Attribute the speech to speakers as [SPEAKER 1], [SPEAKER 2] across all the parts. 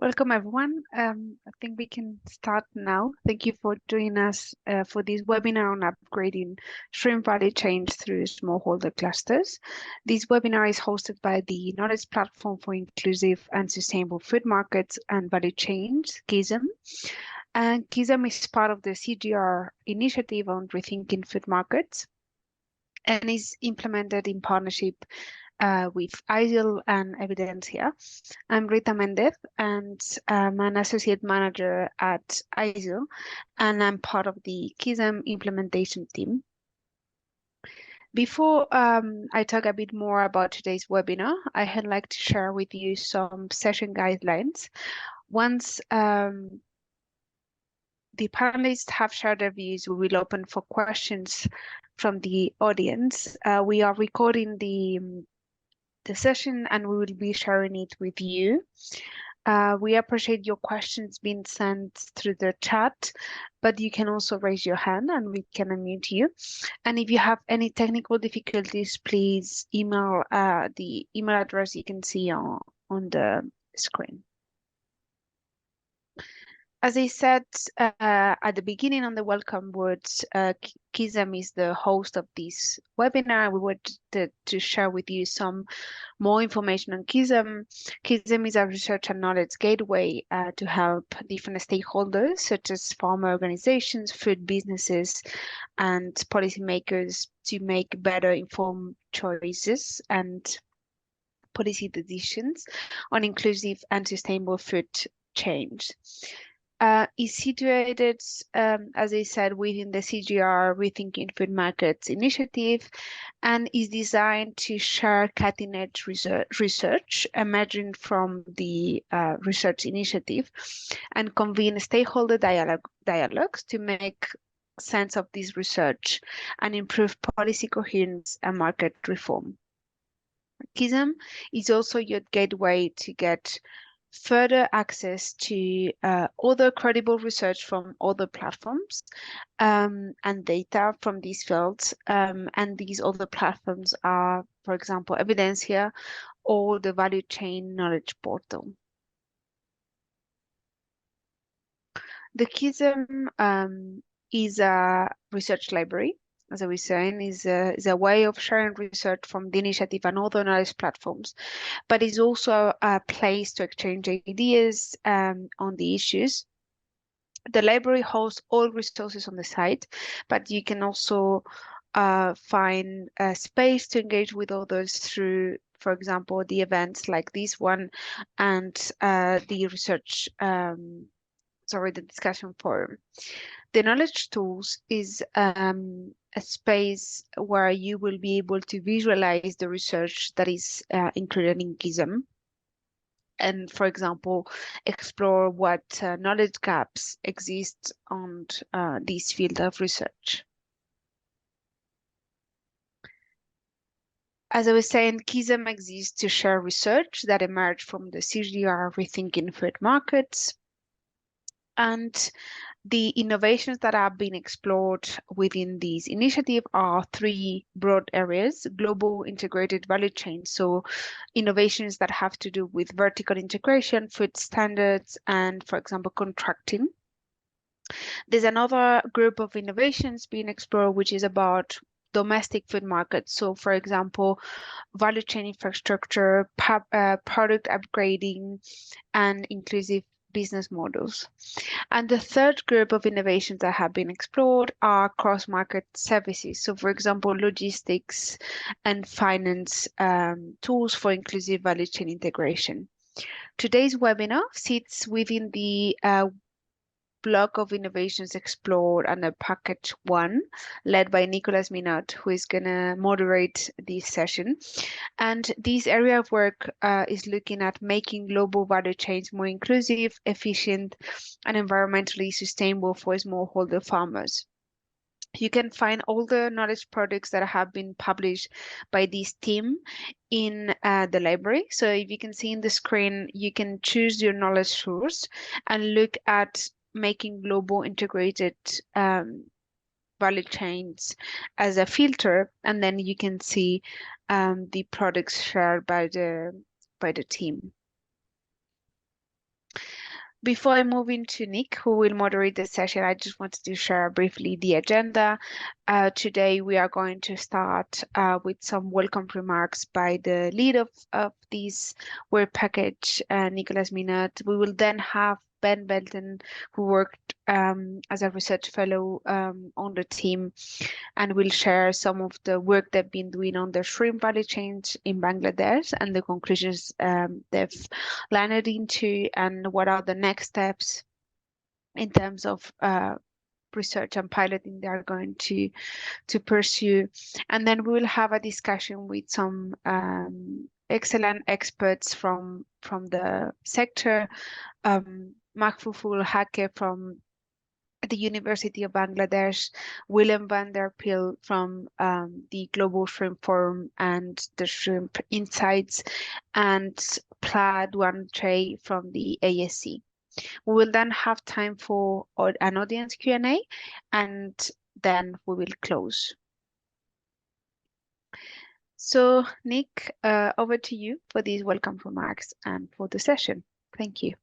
[SPEAKER 1] Welcome, everyone. I think we can start now. Thank you for joining us for this webinar on upgrading shrimp value chains through smallholder clusters. This webinar is hosted by the Knowledge Platform for Inclusive and Sustainable Food Markets and Value Chains, CISM. And CISM is part of the CGR initiative on rethinking food markets and is implemented in partnership with ISIL and Evidencia. I'm Rita Mendez, and I'm an associate manager at ISIL, and I'm part of the CISM implementation team. Before I talk a bit more about today's webinar, I'd like to share with you some session guidelines. Once the panelists have shared their views, we will open for questions from the audience. We are recording the session and we will be sharing it with you. We appreciate your questions being sent through the chat, but you can also raise your hand and we can unmute you. And if you have any technical difficulties, please email the email address you can see on the screen. As I said at the beginning on the welcome words, CISM is the host of this webinar. We wanted to share with you some more information on CISM. CISM is a research and knowledge gateway to help different stakeholders, such as farmer organizations, food businesses, and policymakers to make better informed choices and policy decisions on inclusive and sustainable food chains. Is situated, as I said, within the CGR Rethinking Food Markets initiative and is designed to share cutting-edge research emerging from the research initiative and convene stakeholder dialogues to make sense of this research and improve policy coherence and market reform. CISM is also your gateway to get further access to other credible research from other platforms and data from these fields. And these other platforms are, for example, Evidencia or the Value Chain Knowledge Portal. The CISM is a research library. As I was saying, is a way of sharing research from the initiative and other knowledge platforms, but is also a place to exchange ideas on the issues. The library hosts all resources on the site, but you can also find a space to engage with others through, for example, the events like this one and the research, the discussion forum. The knowledge tools is a space where you will be able to visualize the research that is included in CISM. And, for example, explore what knowledge gaps exist on this field of research. As I was saying, CISM exists to share research that emerged from the CGR Rethinking Food Markets. And the innovations that have been explored within this initiative are three broad areas: global integrated value chain, so innovations that have to do with vertical integration, food standards, and, for example, contracting. There's another group of innovations being explored, which is about domestic food markets. So, for example, value chain infrastructure, product upgrading, and inclusive business models. And the third group of innovations that have been explored are cross-market services. So, for example, logistics and finance tools for inclusive value chain integration. Today's webinar sits within the block of innovations explored under package 1, led by Nicolas Minot, who is going to moderate this session. And this area of work is looking at making global value chains more inclusive, efficient, and environmentally sustainable for smallholder farmers. You can find all the knowledge products that have been published by this team in the library. So if you can see in the screen, you can choose your knowledge source and look at making global integrated value chains as a filter, and then you can see the products shared by the team. Before I move into Nick, who will moderate the session, I just wanted to share briefly the agenda. Today, we are going to start with some welcome remarks by the lead of this work package, Nicholas Minot. We will then have Ben Belton, who worked as a research fellow on the team, and will share some of the work they've been doing on the shrimp value chains in Bangladesh and the conclusions they've landed into, and what are the next steps in terms of research and piloting they are going to pursue. And then we will have a discussion with some excellent experts from the sector. Mahfouzul Haque from the University of Bangladesh, Willem van der Pil from the Global Shrimp Forum and the Shrimp Insights, and Plaid Wantre from the ASC. We will then have time for an audience Q&A, and then we will close. So, Nick, over to you for these welcome remarks and for the session. Thank you.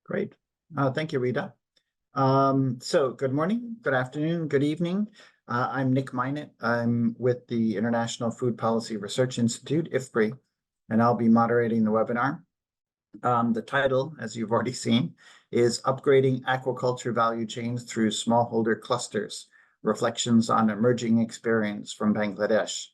[SPEAKER 2] Great. Thank you, Rita. So good morning, good afternoon, good evening. I'm Nick Minot. I'm with the International Food Policy Research Institute, IFPRI, and I'll be moderating the webinar. The title, as you've already seen, is Upgrading Aquaculture Value Chains Through Smallholder Clusters, Reflections on Emerging Experience from Bangladesh.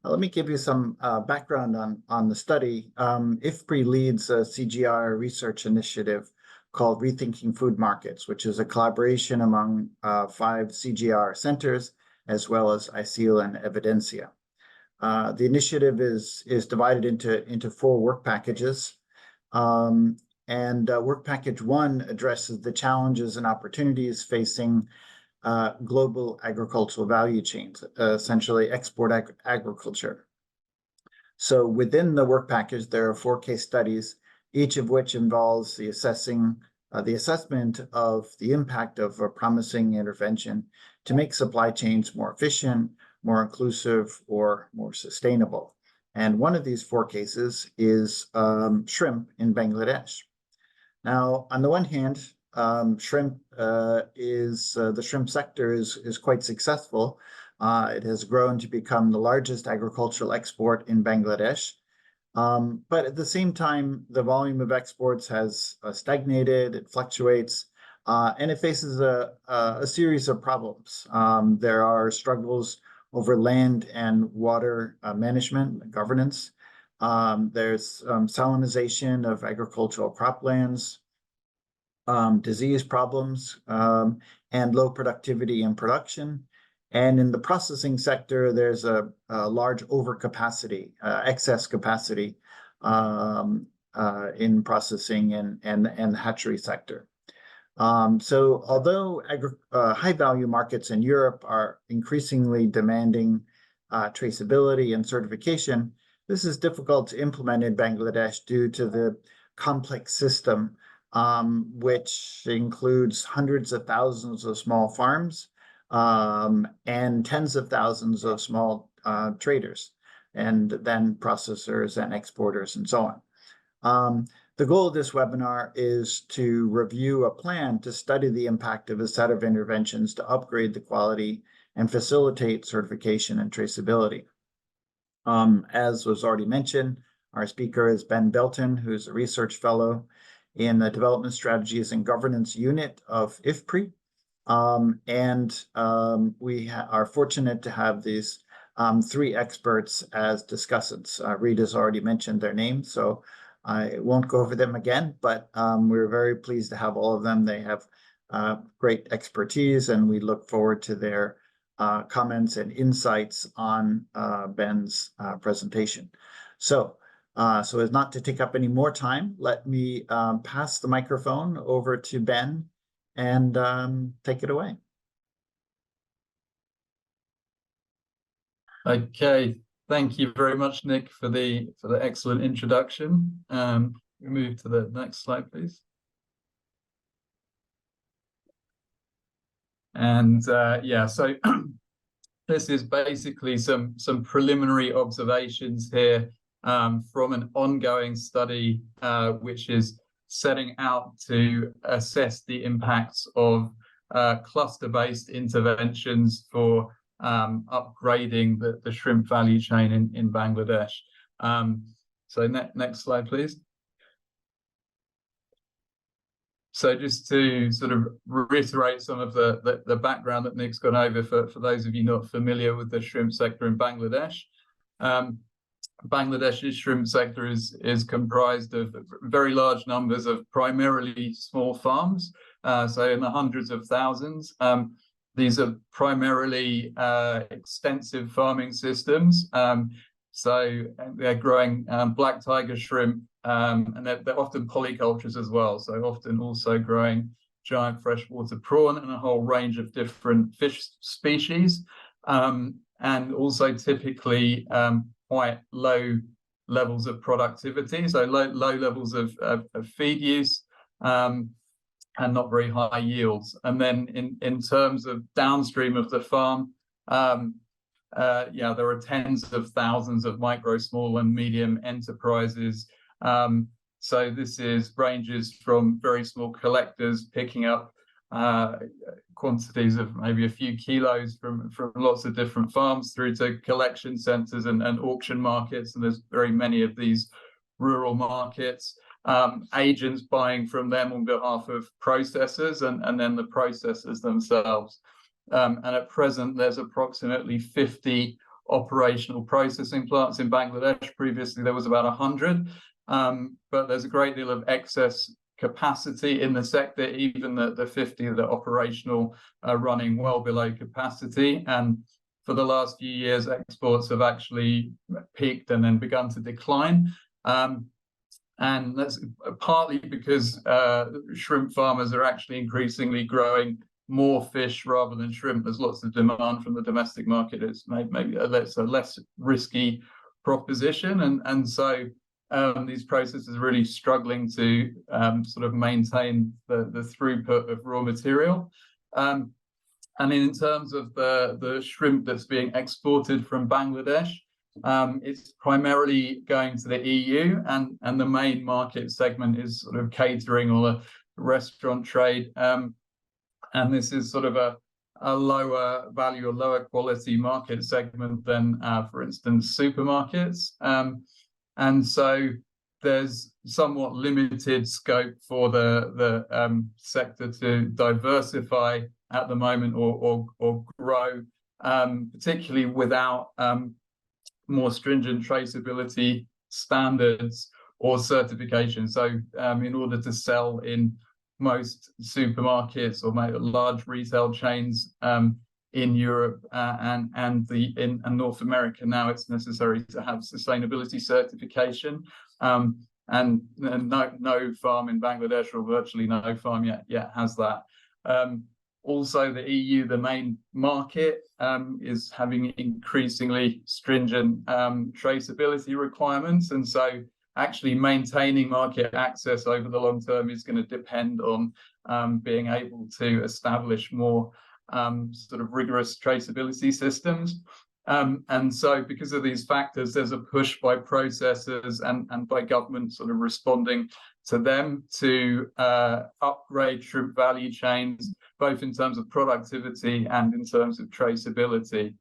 [SPEAKER 2] Let me give you some background on the study. IFPRI leads a CGR research initiative called Rethinking Food Markets, which is a collaboration among 5 CGR centers, as well as ICIL and Evidencia. The initiative is divided into 4 work packages. Work package 1 addresses the challenges and opportunities facing global agricultural value chains, essentially export agriculture. So within the work package, there are 4 case studies, each of which involves the assessment of the impact of a promising intervention to make supply chains more efficient, more inclusive, or more sustainable. And one of these 4 cases is shrimp in Bangladesh. Now, on the one hand, the shrimp sector is quite successful. It has grown to become the largest agricultural export in Bangladesh. But at the same time, the volume of exports has stagnated, it fluctuates, and it faces a series of problems. There are struggles over land and water management, governance. There's salinization of agricultural croplands, disease problems, and low productivity in production. And in the processing sector, there's a large overcapacity, excess capacity in processing and the hatchery sector. So although high-value markets in Europe are increasingly demanding traceability and certification, this is difficult to implement in Bangladesh due to the complex system, which includes hundreds of thousands of small farms, and tens of thousands of small traders, and then processors and exporters and so on. The goal of this webinar is to review a plan to study the impact of a set of interventions to upgrade the quality and facilitate certification and traceability. As was already mentioned, our speaker is Ben Belton, who's a research fellow in the Development Strategies and Governance Unit of IFPRI. We are fortunate to have these 3 experts as discussants. Rita's already mentioned their names, so I won't go over them again, but we're very pleased to have all of them. They have great expertise, and we look forward to their comments and insights on Ben's presentation. So as not to take up any more time, let me pass the microphone over to Ben and take it away.
[SPEAKER 3] Okay, thank you very much, Nick, for the excellent introduction. We move to the next slide, please. And yeah, so this is basically some preliminary observations here from an ongoing study which is setting out to assess the impacts of cluster-based interventions for upgrading the shrimp value chain in Bangladesh. So next slide, please. So just to sort of reiterate some of the background that Nick's gone over for those of you not familiar with the shrimp sector in Bangladesh. Bangladesh's shrimp sector is comprised of very large numbers of primarily small farms, so in the hundreds of thousands. These are primarily extensive farming systems. So they're growing black tiger shrimp, and they're often polycultures as well. So often also growing giant freshwater prawn and a whole range of different fish species, and also typically quite low levels of productivity, so low levels of feed use, and not very high yields. And then in terms of downstream of the farm, yeah, there are tens of thousands of micro, small, and medium enterprises. So this ranges from very small collectors picking up quantities of maybe a few kilos from lots of different farms through to collection centres and auction markets, and there's very many of these rural markets. Agents buying from them on behalf of processors, and then the processors themselves. And at present, there's approximately 50 operational processing plants in Bangladesh. Previously, there was about 100, but there's a great deal of excess capacity in the sector. Even the 50 that are operational are running well below capacity. And for the last few years, exports have actually peaked and then begun to decline. And that's partly because shrimp farmers are actually increasingly growing more fish rather than shrimp. There's lots of demand from the domestic market. It's maybe a less risky proposition, and so these processes are really struggling to sort of maintain the throughput of raw material. And in terms of the shrimp that's being exported from Bangladesh, it's primarily going to the EU, and the main market segment is sort of catering or the restaurant trade. And this is sort of a lower value or lower quality market segment than, for instance, supermarkets. And so there's somewhat limited scope for the sector to diversify at the moment or grow, particularly without more stringent traceability standards or certification. So in order to sell in most supermarkets or large retail chains in Europe and in North America, now it's necessary to have sustainability certification, and no farm in Bangladesh, or virtually no farm yet has that. Also, the EU, the main market, is having increasingly stringent traceability requirements, and so actually maintaining market access over the long term is going to depend on being able to establish more sort of rigorous traceability systems. And so because of these factors, there's a push by processors and by government sort of responding to them to upgrade shrimp value chains, both in terms of productivity and in terms of traceability.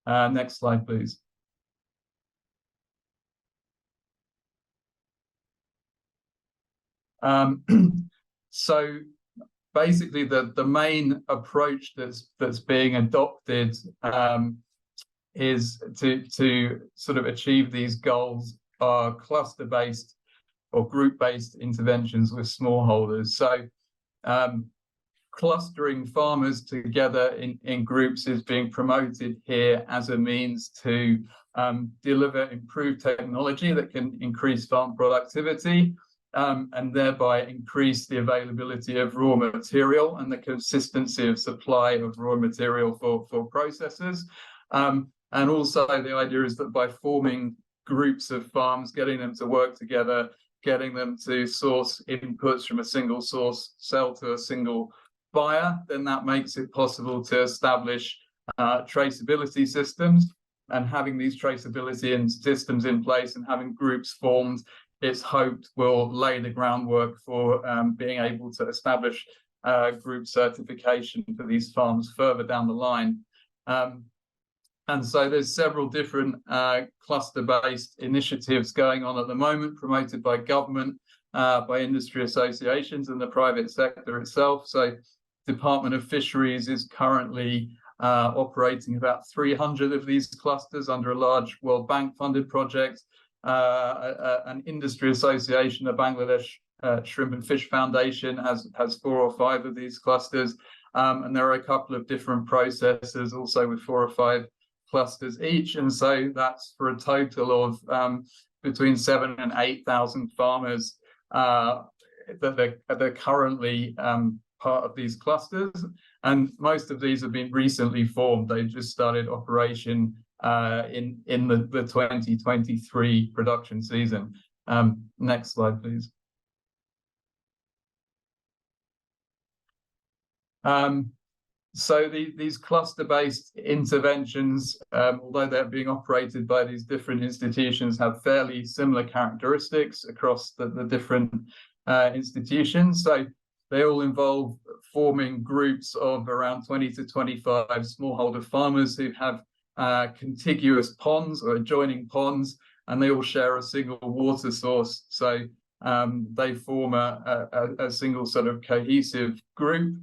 [SPEAKER 3] Next slide, please. So basically the main approach that's being adopted is to sort of achieve these goals are cluster-based or group-based interventions with smallholders. So clustering farmers together in groups is being promoted here as a means to deliver improved technology that can increase farm productivity, and thereby increase the availability of raw material and the consistency of supply of raw material for processors. And also the idea is that by forming groups of farms, getting them to work together, getting them to source inputs from a single source, sell to a single buyer, then that makes it possible to establish traceability systems and having these traceability and systems in place and having groups formed, it's hoped will lay the groundwork for being able to establish group certification for these farms further down the line. And so there's several different cluster-based initiatives going on at the moment, promoted by government, by industry associations and the private sector itself. So Department of Fisheries is currently operating about 300 of these clusters under a large World Bank funded project. An industry association, the Bangladesh Shrimp and Fish Foundation, has 4 or 5 of these clusters. And there are a couple of different processors also with 4 or 5 clusters each. And so that's for a total of between 7,000 and 8,000 farmers that are currently part of these clusters. And most of these have been recently formed. They just started operation in the 2023 production season. Next slide, please. So these cluster-based interventions, although they're being operated by these different institutions, have fairly similar characteristics across the different institutions. So they all involve forming groups of around 20 to 25 smallholder farmers who have contiguous ponds or adjoining ponds, and they all share a single water source. So they form a single sort of cohesive group.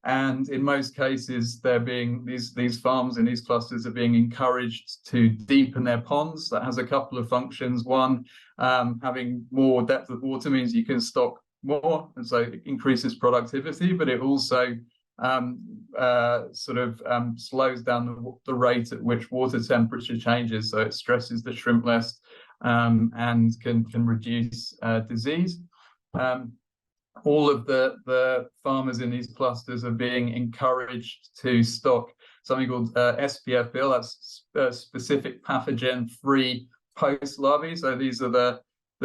[SPEAKER 3] And in most cases, they're being these farms in these clusters are being encouraged to deepen their ponds. That has a couple of functions. One, having more depth of water means you can stock more, and so it increases productivity, but it also slows down the rate at which water temperature changes, so it stresses the shrimp less and can reduce disease. All of the farmers in these clusters are being encouraged to stock something called SPFBL, that's specific pathogen-free post larvae. So these are the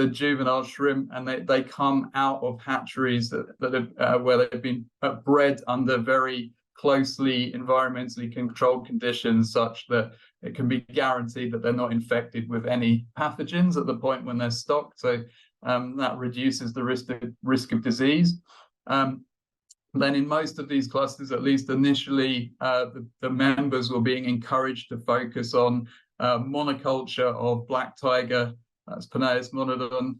[SPEAKER 3] juvenile shrimp, and they come out of hatcheries that have, where they've been bred under very closely environmentally controlled conditions, such that it can be guaranteed that they're not infected with any pathogens at the point when they're stocked. So that reduces the risk of disease. Then in most of these clusters, at least initially, the members were being encouraged to focus on monoculture of black tiger, that's Penaeus monodon,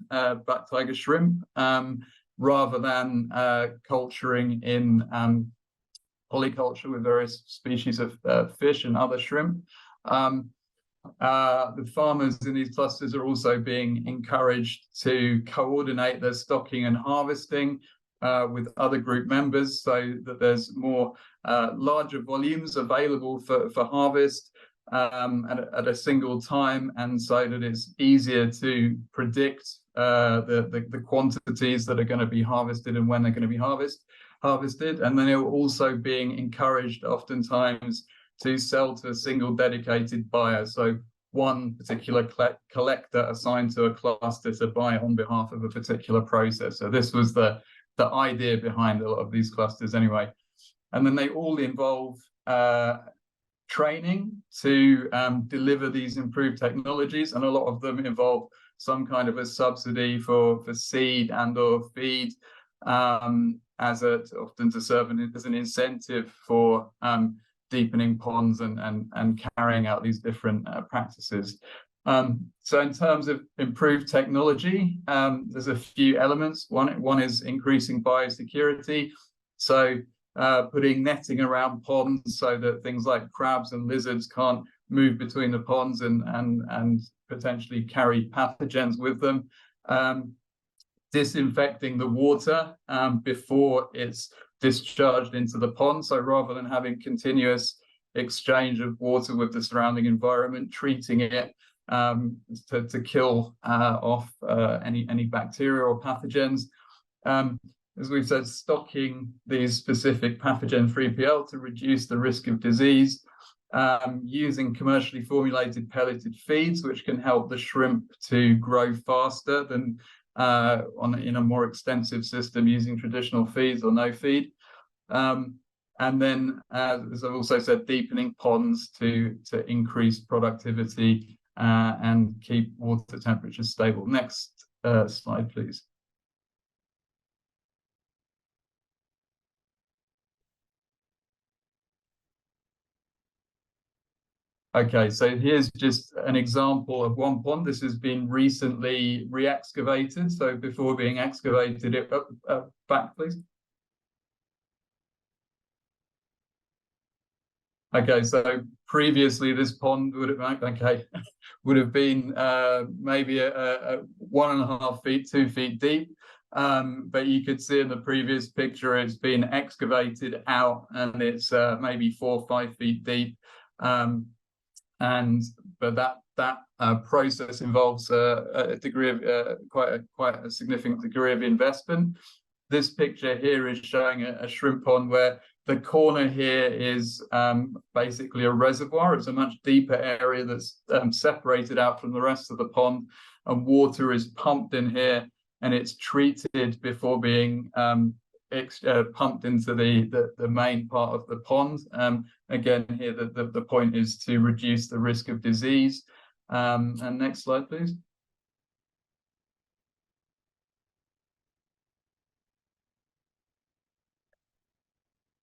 [SPEAKER 3] black tiger shrimp, rather than culturing in polyculture with various species of fish and other shrimp. The farmers in these clusters are also being encouraged to coordinate their stocking and harvesting with other group members, so that there's more larger volumes available for harvest at a single time, and so that it's easier to predict the quantities that are going to be harvested and when they're going to be harvested. And then they're also being encouraged oftentimes to sell to a single dedicated buyer. So one particular collector assigned to a cluster to buy on behalf of a particular processor. This was the idea behind a lot of these clusters anyway. And then they all involve training to deliver these improved technologies, and a lot of them involve some kind of a subsidy for seed and or feed, often to serve as an incentive for deepening ponds and carrying out these different practices. So in terms of improved technology, there's a few elements. One is increasing biosecurity. So putting netting around ponds so that things like crabs and lizards can't move between the ponds and potentially carry pathogens with them. Disinfecting the water before it's discharged into the pond. So rather than having continuous exchange of water with the surrounding environment, treating it to kill off any bacteria or pathogens. As we've said, stocking these specific pathogen-free PL to reduce the risk of disease, using commercially formulated pelleted feeds, which can help the shrimp to grow faster than in a more extensive system using traditional feeds or no feed. And then, as I've also said, deepening ponds to increase productivity and keep water temperatures stable. Next slide, please. Okay, so here's just an example of one pond. This has been recently re-excavated. So before being excavated, back, please. Okay, so previously this pond would have been maybe a 1.5 feet, 2 feet deep. But you could see in the previous picture it's been excavated out and it's maybe 4 or 5 feet deep. But that process involves a degree of quite a significant degree of investment. This picture here is showing a shrimp pond where the corner here is basically a reservoir. It's a much deeper area that's separated out from the rest of the pond, and water is pumped in here, and it's treated before being pumped into the main part of the pond. Again, here the point is to reduce the risk of disease. And next slide, please.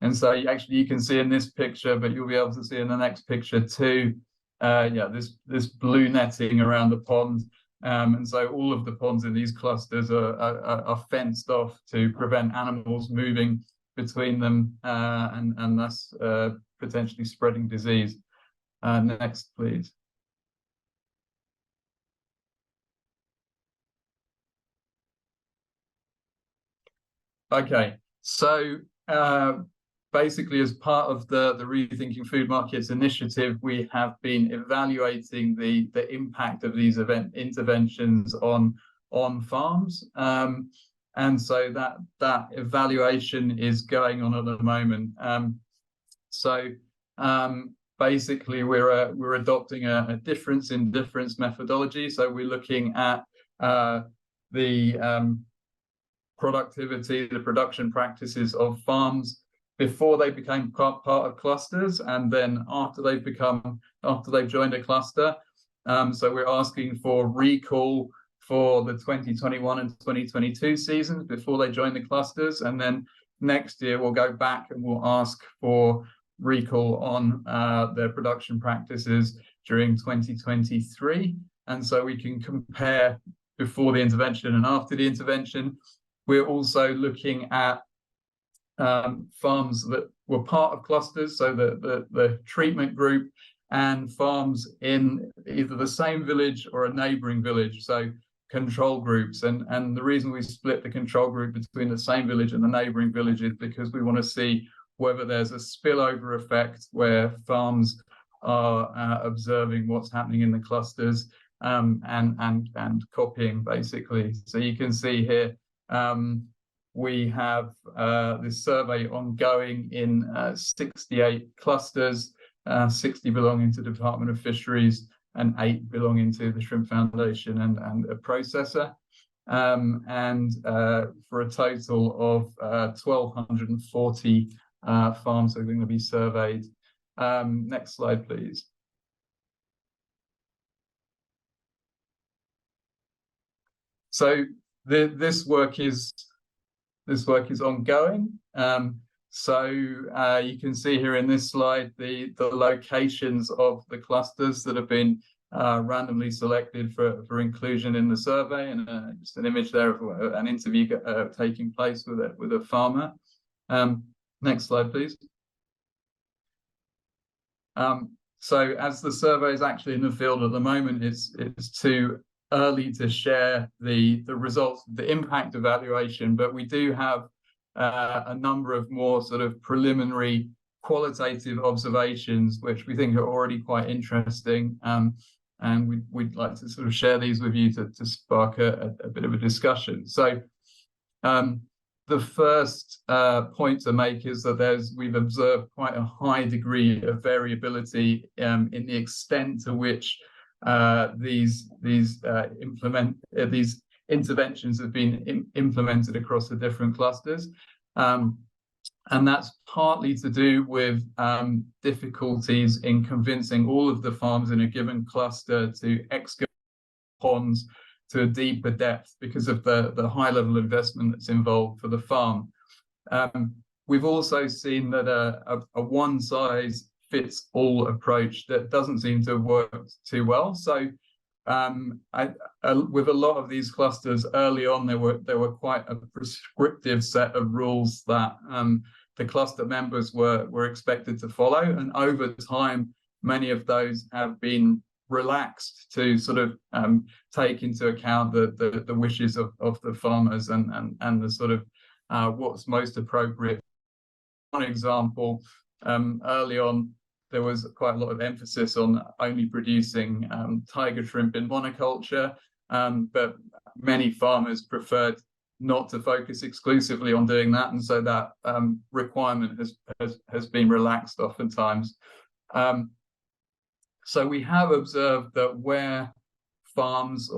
[SPEAKER 3] And so actually you can see in this picture, but you'll be able to see in the next picture too, this blue netting around the pond. And so all of the ponds in these clusters are fenced off to prevent animals moving between them and thus potentially spreading disease. Next, please. Okay, so basically, as part of the Rethinking Food Markets initiative, we have been evaluating the impact of these interventions on farms. And so that evaluation is going on at the moment. Basically, we're adopting a difference in difference methodology. So we're looking at the productivity, the production practices of farms before they became part of clusters, and then after they've joined a cluster. So we're asking for recall for the 2021 and 2022 seasons before they join the clusters, and then next year we'll go back and we'll ask for recall on their production practices during 2023. And so we can compare before the intervention and after the intervention. We're also looking at farms that were part of clusters, so the treatment group, and farms in either the same village or a neighboring village, so control groups. And the reason we split the control group between the same village and the neighboring village is because we want to see whether there's a spillover effect where farms are observing what's happening in the clusters and copying, basically. So you can see here we have this survey ongoing in 68 clusters, 60 belonging to the Department of Fisheries and 8 belonging to the Shrimp Foundation and a processor, and for a total of 1,240 farms are going to be surveyed. Next slide, please. So this work is ongoing. So you can see here in this slide the locations of the clusters that have been randomly selected for inclusion in the survey, and just an image there of an interview taking place with a farmer. Next slide, please. So as the survey is actually in the field at the moment, it's too early to share the results, the impact evaluation, but we do have a number of more sort of preliminary qualitative observations, which we think are already quite interesting. And we'd like to sort of share these with you to spark a bit of a discussion. So the first point to make is that we've observed quite a high degree of variability in the extent to which these interventions have been implemented across the different clusters. And that's partly to do with difficulties in convincing all of the farms in a given cluster to excavate ponds to a deeper depth because of the high level of investment that's involved for the farm. We've also seen that a one-size-fits-all approach that doesn't seem to have worked too well. So with a lot of these clusters early on, there were quite a prescriptive set of rules that the cluster members were expected to follow, and over time, many of those have been relaxed to sort of take into account the wishes of the farmers and the sort of what's most appropriate. One example, early on, there was quite a lot of emphasis on only producing tiger shrimp in monoculture, but many farmers preferred not to focus exclusively on doing that, and so that requirement has been relaxed oftentimes. So we have observed that where farms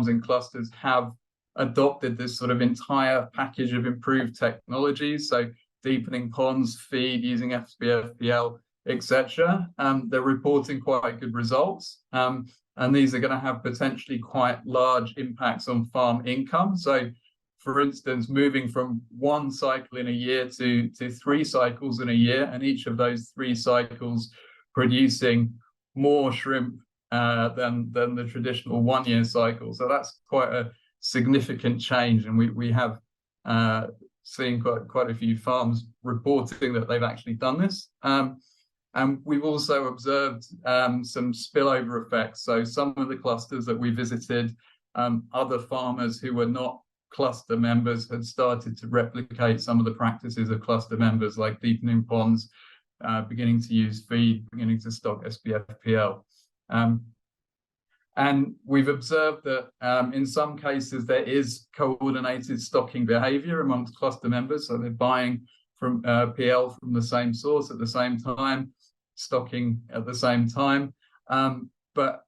[SPEAKER 3] in clusters have adopted this sort of entire package of improved technologies, so deepening ponds, feed, using SPFPL, etc., they're reporting quite good results. And these are going to have potentially quite large impacts on farm income. So, for instance, moving from one cycle in a year to 3 cycles in a year, and each of those 3 cycles producing more shrimp than the traditional 1-year cycle. So that's quite a significant change, and we have seen quite a few farms reporting that they've actually done this. And we've also observed some spillover effects. So some of the clusters that we visited, other farmers who were not cluster members had started to replicate some of the practices of cluster members, like deepening ponds, beginning to use feed, beginning to stock SPFPL. And we've observed that in some cases there is coordinated stocking behavior amongst cluster members. So they're buying from PL from the same source at the same time, stocking at the same time. But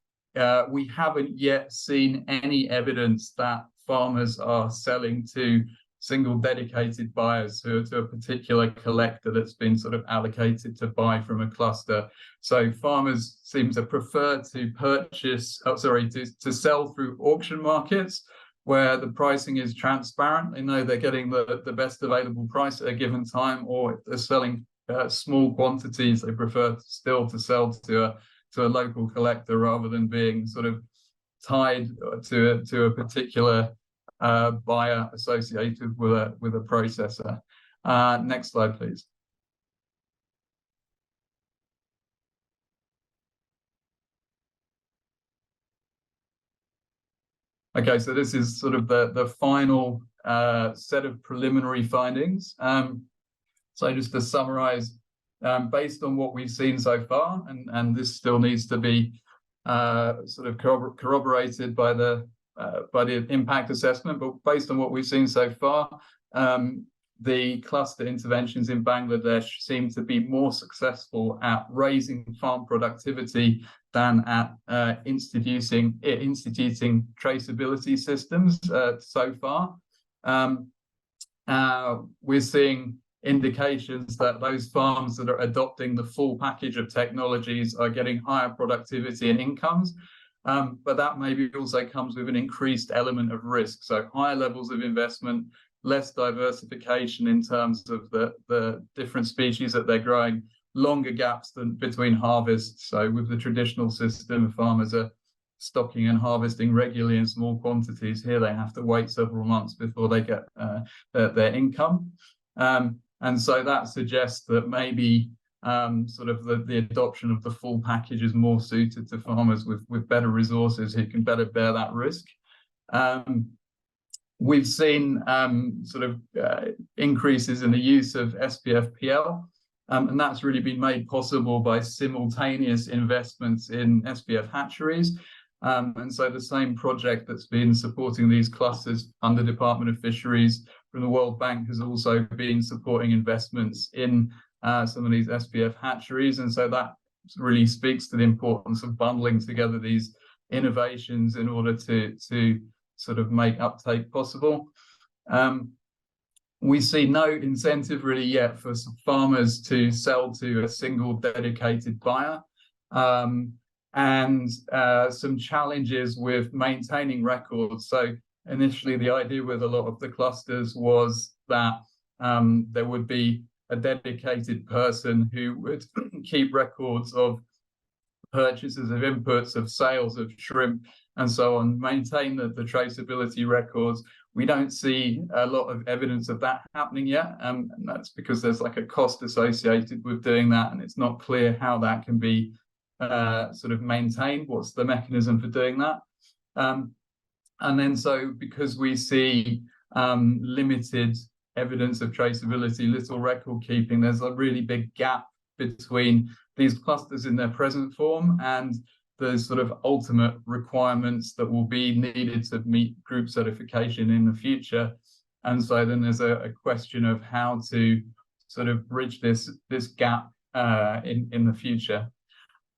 [SPEAKER 3] we haven't yet seen any evidence that farmers are selling to single dedicated buyers who are to a particular collector that's been sort of allocated to buy from a cluster. So farmers seem to prefer to purchase, to sell through auction markets where the pricing is transparent. They know they're getting the best available price at a given time, or if they're selling small quantities, they prefer still to sell to a local collector rather than being sort of tied to a particular buyer associated with a processor. Next slide, please. Okay, so this is sort of the final set of preliminary findings. So just to summarize, based on what we've seen so far, and this still needs to be sort of corroborated by the impact assessment, but based on what we've seen so far, the cluster interventions in Bangladesh seem to be more successful at raising farm productivity than at instituting traceability systems so far. We're seeing indications that those farms that are adopting the full package of technologies are getting higher productivity and incomes. But that maybe also comes with an increased element of risk. So higher levels of investment, less diversification in terms of the different species that they're growing, longer gaps between harvests. So with the traditional system, farmers are stocking and harvesting regularly in small quantities. Here they have to wait several months before they get their income. And so that suggests that maybe sort of the adoption of the full package is more suited to farmers with better resources who can better bear that risk. We've seen sort of increases in the use of SPFPL, and that's really been made possible by simultaneous investments in SPF hatcheries. And so the same project that's been supporting these clusters under Department of Fisheries from the World Bank has also been supporting investments in some of these SPF hatcheries. And so that really speaks to the importance of bundling together these innovations in order to sort of make uptake possible. we see no incentive really yet for farmers to sell to a single dedicated buyer, and some challenges with maintaining records. So initially, the idea with a lot of the clusters was that there would be a dedicated person who would keep records of purchases of inputs, of sales of shrimp, and so on, maintain the traceability records. We don't see a lot of evidence of that happening yet, and that's because there's like a cost associated with doing that, and it's not clear how that can be sort of maintained. What's the mechanism for doing that? And then so because we see limited evidence of traceability, little record keeping, there's a really big gap between these clusters in their present form and the sort of ultimate requirements that will be needed to meet group certification in the future. And so then there's a question of how to sort of bridge this gap in the future.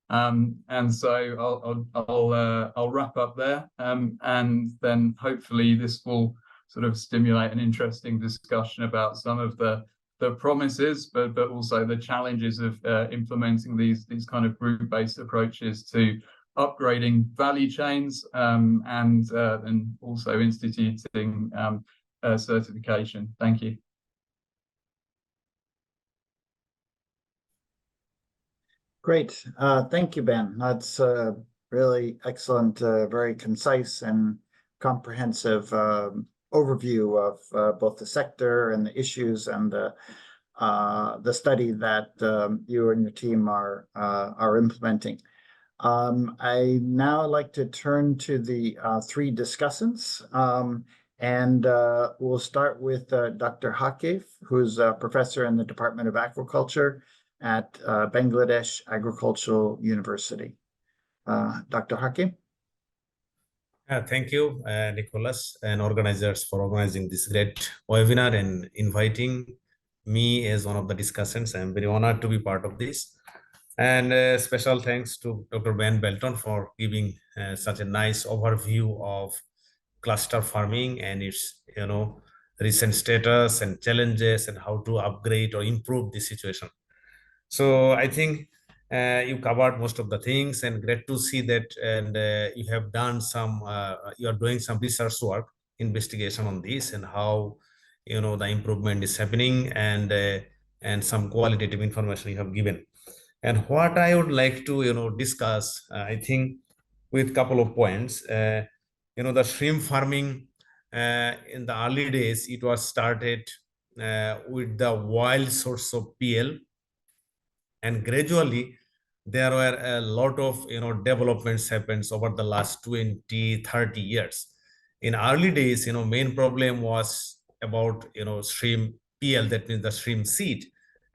[SPEAKER 3] And so I'll wrap up there, and then hopefully this will sort of stimulate an interesting discussion about some of the promises, but also the challenges of implementing these kind of group-based approaches to upgrading value chains, and also instituting certification. Thank you.
[SPEAKER 2] Great. Thank you, Ben. That's really excellent, very concise and comprehensive overview of both the sector and the issues and the study that you and your team are implementing. I now like to turn to the three discussants, and we'll start with Dr. Hakif, who's a professor in the Department of Aquaculture at Bangladesh Agricultural University. Dr. Hakim?
[SPEAKER 4] Thank you, Nicholas, and organizers for organizing this great webinar and inviting me as one of the discussants. I'm very honored to be part of this. And special thanks to Dr. Ben Belton for giving such a nice overview of cluster farming and its recent status and challenges and how to upgrade or improve the situation. So I think you covered most of the things, and great to see that, and you have done some, you are doing some research work, investigation on this and how the improvement is happening, and some qualitative information you have given. And what I would like to discuss, I think, with a couple of points. The shrimp farming in the early days, it was started with the wild source of PL. And gradually, there were a lot of developments happens over the last 20, 30 years. In early days, main problem was about shrimp PL, that means the shrimp seed.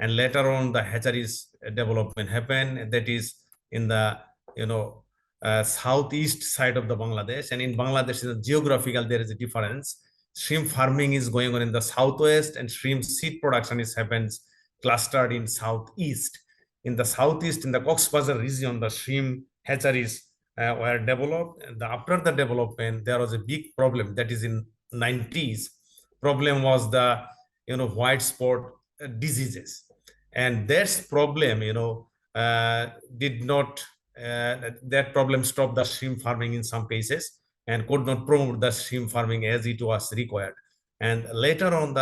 [SPEAKER 4] And later on, the hatcheries development happened. That is in the southeast side of the Bangladesh. And in Bangladesh, geographical there is a difference. Shrimp farming is going on in the southwest, and shrimp seed production happens clustered in southeast. In the southeast, in the Cox's Bazar region, the shrimp hatcheries were developed. And after the development, there was a big problem. That is in 90s. Problem was the white spot diseases, and that problem did not that problem stopped the shrimp farming in some cases and could not promote the shrimp farming as it was required. And later on,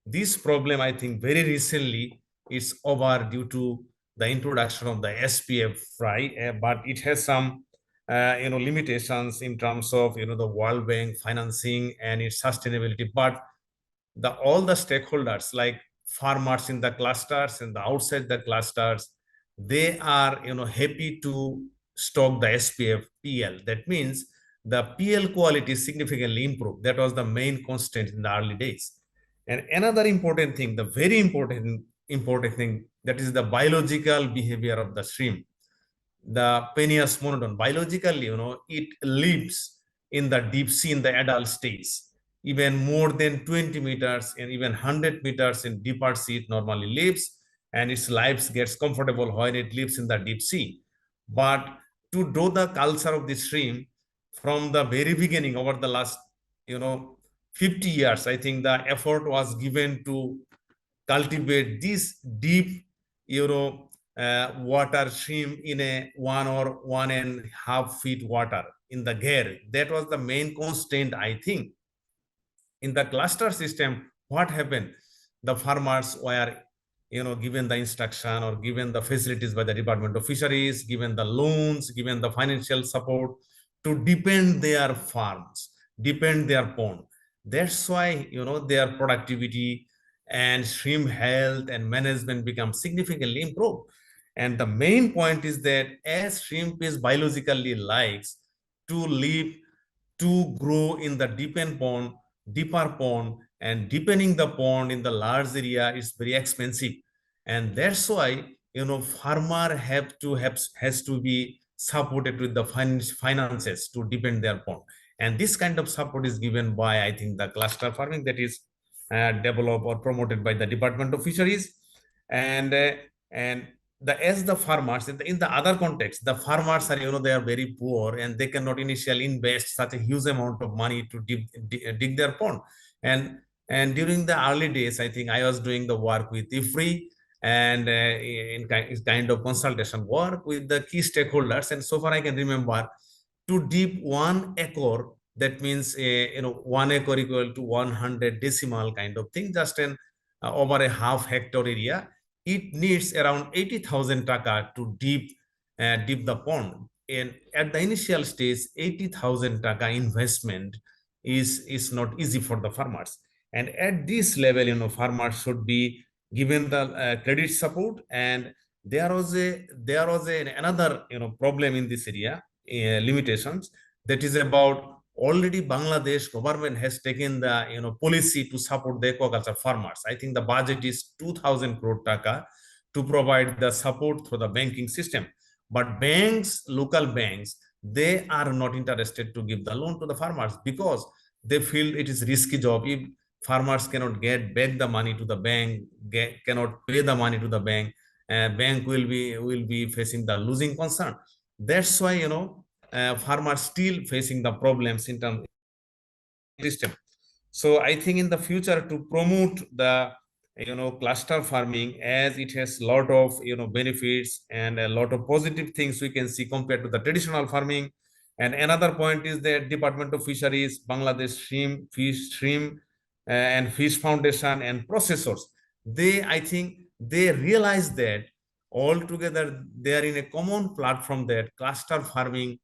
[SPEAKER 4] this problem, I think, very recently is over due to the introduction of the SPF fry, but it has some limitations in terms of the World Bank financing and its sustainability. But all the stakeholders like farmers in the clusters and the outside the clusters, they are happy to stock the SPF PL. That means the PL quality significantly improved. That was the main constant in the early days. And another important thing, the very important thing, that is the biological behavior of the shrimp. The Penaeus monodon, biologically, it lives in the deep sea in the adult stage. Even more than 20 meters and even 100 meters in deeper sea, it normally lives, and its life gets comfortable when it lives in the deep sea. But to do the culture of the shrimp from the very beginning over the last, 50 years, I think the effort was given to cultivate this deep, water shrimp in a 1 or 1.5 feet water in the gear. That was the main constraint, I think. In the cluster system, what happened? The farmers were, given the instruction or given the facilities by the Department of Fisheries, given the loans, given the financial support to deepen their farms, deepen their pond. That's why, their productivity and shrimp health and management become significantly improved. And the main point is that as shrimp is biologically likes to live, to grow in the deeper pond, and deepening the pond in the large area is very expensive. And that's why, farmer has to be supported with the finances to deepen their pond. And this kind of support is given by, I think, the cluster farming that is developed or promoted by the Department of Fisheries. And as the farmers in the other context, the farmers are, they are very poor and they cannot initially invest such a huge amount of money to dig their pond. And during the early days, I think I was doing the work with IFRI and in kind of consultation work with the key stakeholders. And so far I can remember, to deep 1 acre, that means 1 acre equal to 100 decimal kind of thing, just an over a half hectare area, it needs around 80,000 taka to deep the pond. And at the initial stage, 80,000 taka investment is not easy for the farmers. And at this level, farmers should be given the credit support. And there was another problem in this area, limitations, that is about already Bangladesh government has taken the policy to support the aquaculture farmers. I think the budget is 2,000 crore taka to provide the support through the banking system. But banks, local banks, they are not interested to give the loan to the farmers because they feel it is risky job. If farmers cannot get back the money to the bank, cannot pay the money to the bank, bank will be facing the losing concern. That's why farmers still facing the problems in terms of system. So I think in the future, to promote the cluster farming, as it has a lot of benefits and a lot of positive things we can see compared to the traditional farming. And another point is that Department of Fisheries, Bangladesh Shrimp and Fish Foundation and processors, I think they realize that all together they are in a common platform that cluster farming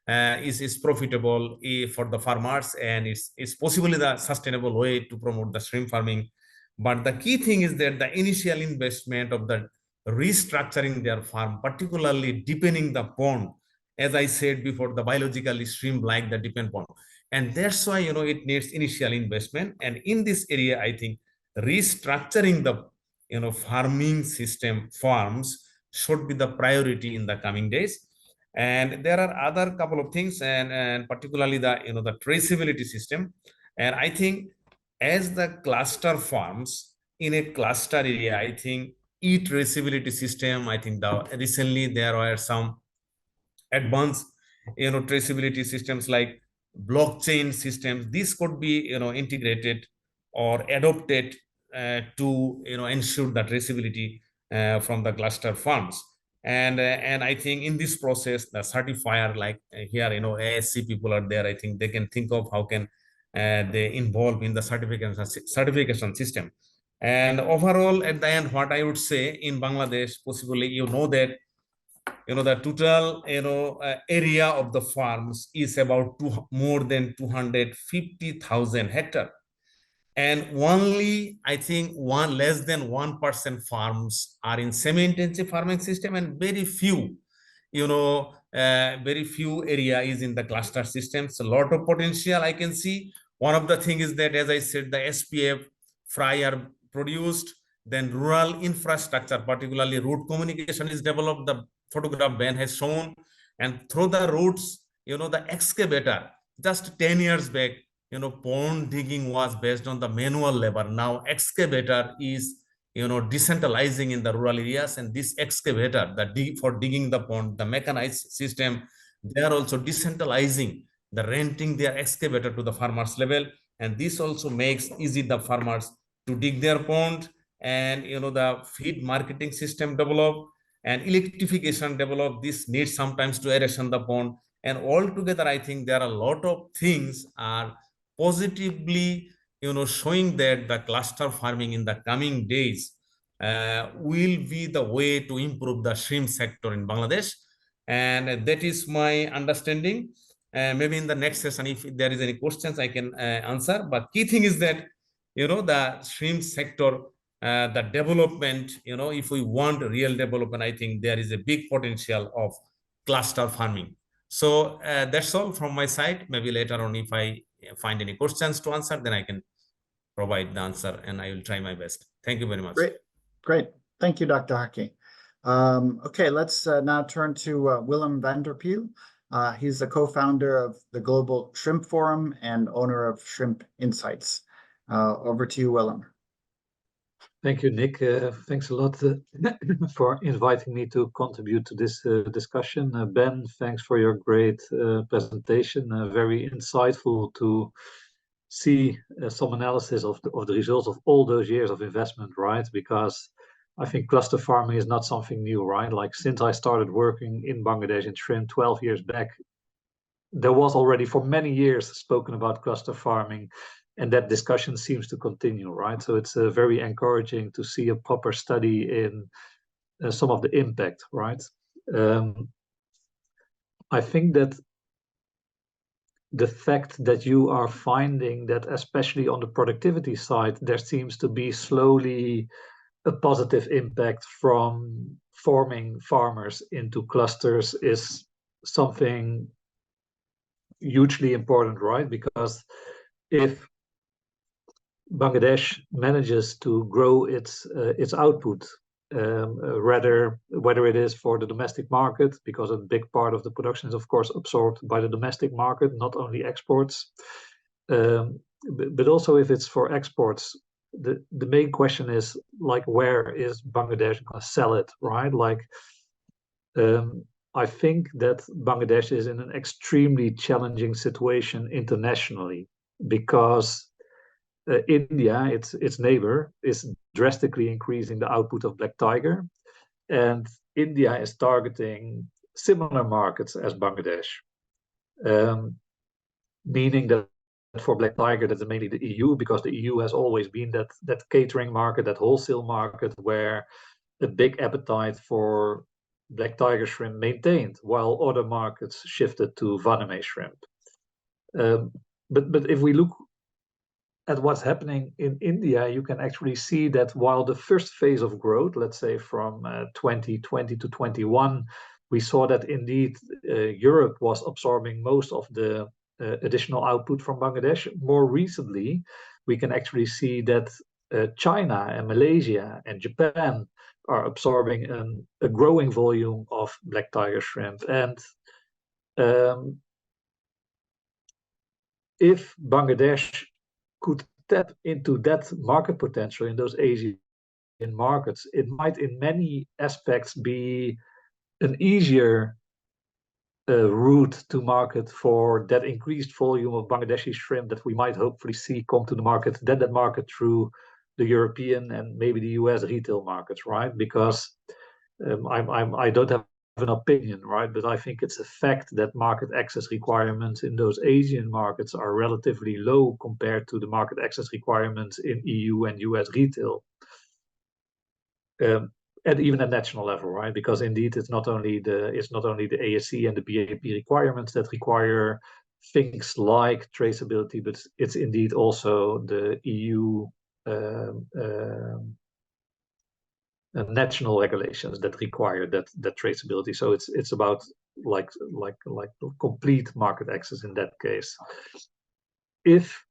[SPEAKER 4] is profitable for the farmers, and it's possibly the sustainable way to promote the shrimp farming. But the key thing is that the initial investment of the restructuring their farm, particularly deepening the pond, as I said before, the biologically shrimp like the deepened pond, and that's why it needs initial investment. And in this area, I think restructuring the farming system farms should be the priority in the coming days. And there are other couple of things, and particularly the the traceability system. And I think as the cluster farms in a cluster area, I think traceability system, I think recently there were some advanced traceability systems like blockchain systems. This could be integrated or adopted to ensure the traceability from the cluster farms. And I think in this process, the certifier like here ASC people are there. I think they can think of how can they involve in the certification system. And overall, at the end, what I would say in Bangladesh, possibly that the total area of the farms is about more than 250,000 hectares. And only, I think, less than 1% farms are in semi-intensive farming system, and very few, very few area is in the cluster systems. A lot of potential I can see. One of the things is that, as I said, the SPF fry are produced, then rural infrastructure, particularly road communication, is developed. The photograph Ben has shown, and through the roads, the excavator, just 10 years back, pond digging was based on the manual labor. Now excavator is decentralizing in the rural areas, and this excavator, for digging the pond, the mechanized system, they are also decentralizing the renting their excavator to the farmers level. and this also makes easy the farmers to dig their pond, and the feed marketing system develop and electrification develop. This needs sometimes to aeration the pond, and altogether I think there are a lot of things are positively showing that the cluster farming in the coming days will be the way to improve the shrimp sector in Bangladesh, and that is my understanding. Maybe in the next session, if there is any questions, I can answer. But key thing is that the shrimp sector, the development, if we want real development, I think there is a big potential of cluster farming. So that's all from my side. Maybe later on, if I find any questions to answer, then I can provide the answer, and I will try my best. Thank you very much.
[SPEAKER 2] Great. Thank you, Dr. Haki. Okay, let's now turn to Willem van der Peel. He's the co-founder of the Global Shrimp Forum and owner of Shrimp Insights. Over to you, Willem.
[SPEAKER 5] Thank you, Nick. Thanks a lot for inviting me to contribute to this discussion. Ben, thanks for your great presentation. Very insightful to see some analysis of the results of all those years of investment, right? Because I think cluster farming is not something new, right? Like since I started working in Bangladesh in shrimp 12 years back, there was already for many years spoken about cluster farming, and that discussion seems to continue, right? So it's very encouraging to see a proper study in some of the impact, right? I think that the fact that you are finding that, especially on the productivity side, there seems to be slowly a positive impact from forming farmers into clusters is something hugely important, right? Because if Bangladesh manages to grow its output, rather whether it is for the domestic market, because a big part of the production is of course absorbed by the domestic market, not only exports, but also if it's for exports, the main question is like, where is Bangladesh going to sell it, right? Like I think that Bangladesh is in an extremely challenging situation internationally, because India, its neighbor, is drastically increasing the output of black tiger, and India is targeting similar markets as Bangladesh, meaning that for black tiger, that's mainly the EU, because the EU has always been that catering market, that wholesale market, where a big appetite for black tiger shrimp maintained, while other markets shifted to Vaname shrimp. But if we look at what's happening in India, you can actually see that while the first phase of growth, let's say from 2020 to 21, we saw that indeed Europe was absorbing most of the additional output from Bangladesh. More recently, we can actually see that China and Malaysia and Japan are absorbing a growing volume of black tiger shrimp. And if Bangladesh could tap into that market potential in those Asian markets, it might in many aspects be an easier route to market for that increased volume of Bangladeshi shrimp that we might hopefully see come to the market, than that market through the European and maybe the US retail markets, right? Because I don't have an opinion, right? But I think it's a fact that market access requirements in those Asian markets are relatively low compared to the market access requirements in EU and US retail. And even at national level, right? Because indeed, it's not only the ASC and the BAP requirements that require things like traceability, but it's indeed also the EU national regulations that require that traceability. So it's about like complete market access in that case. If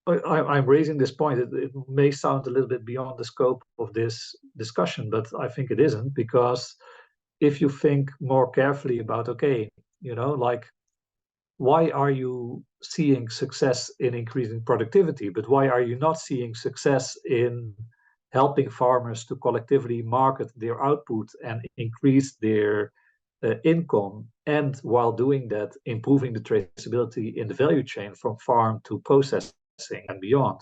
[SPEAKER 5] I'm raising this point, it may sound a little bit beyond the scope of this discussion, but I think it isn't, because if you think more carefully about, okay, like, why are you seeing success in increasing productivity, but why are you not seeing success in helping farmers to collectively market their output and increase their income, and while doing that, improving the traceability in the value chain from farm to processing? processing and beyond.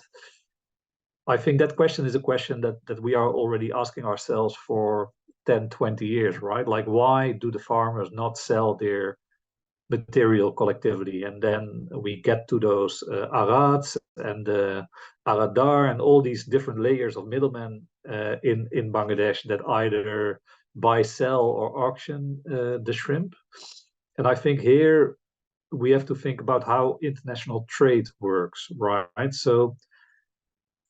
[SPEAKER 5] I think that question is a question that we are already asking ourselves for 10, 20 years, right? Like, why do the farmers not sell their material collectively? And then we get to those arads and aradar and all these different layers of middlemen in Bangladesh that either buy, sell, or auction the shrimp. And I think here we have to think about how international trade works, right? So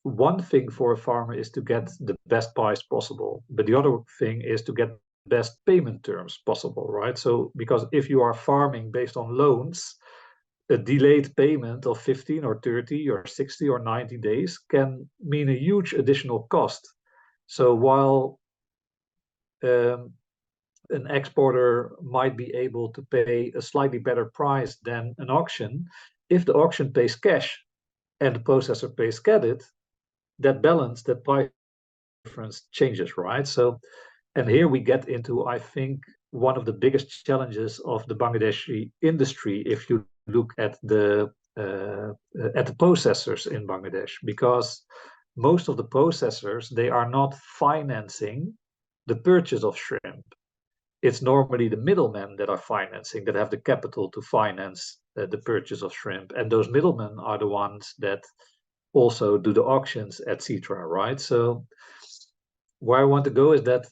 [SPEAKER 5] one thing for a farmer is to get the best price possible, but the other thing is to get best payment terms possible, right? So because if you are farming based on loans, a delayed payment of 15 or 30 or 60 or 90 days can mean a huge additional cost. So while an exporter might be able to pay a slightly better price than an auction, if the auction pays cash and the processor pays credit, that balance, that price difference changes, right? So, and here we get into, I think, one of the biggest challenges of the Bangladeshi industry, if you look at the processors in Bangladesh, because most of the processors, they are not financing the purchase of shrimp. It's normally the middlemen that are financing, that have the capital to finance the purchase of shrimp, and those middlemen are the ones that also do the auctions, etc. Right? So where I want to go is that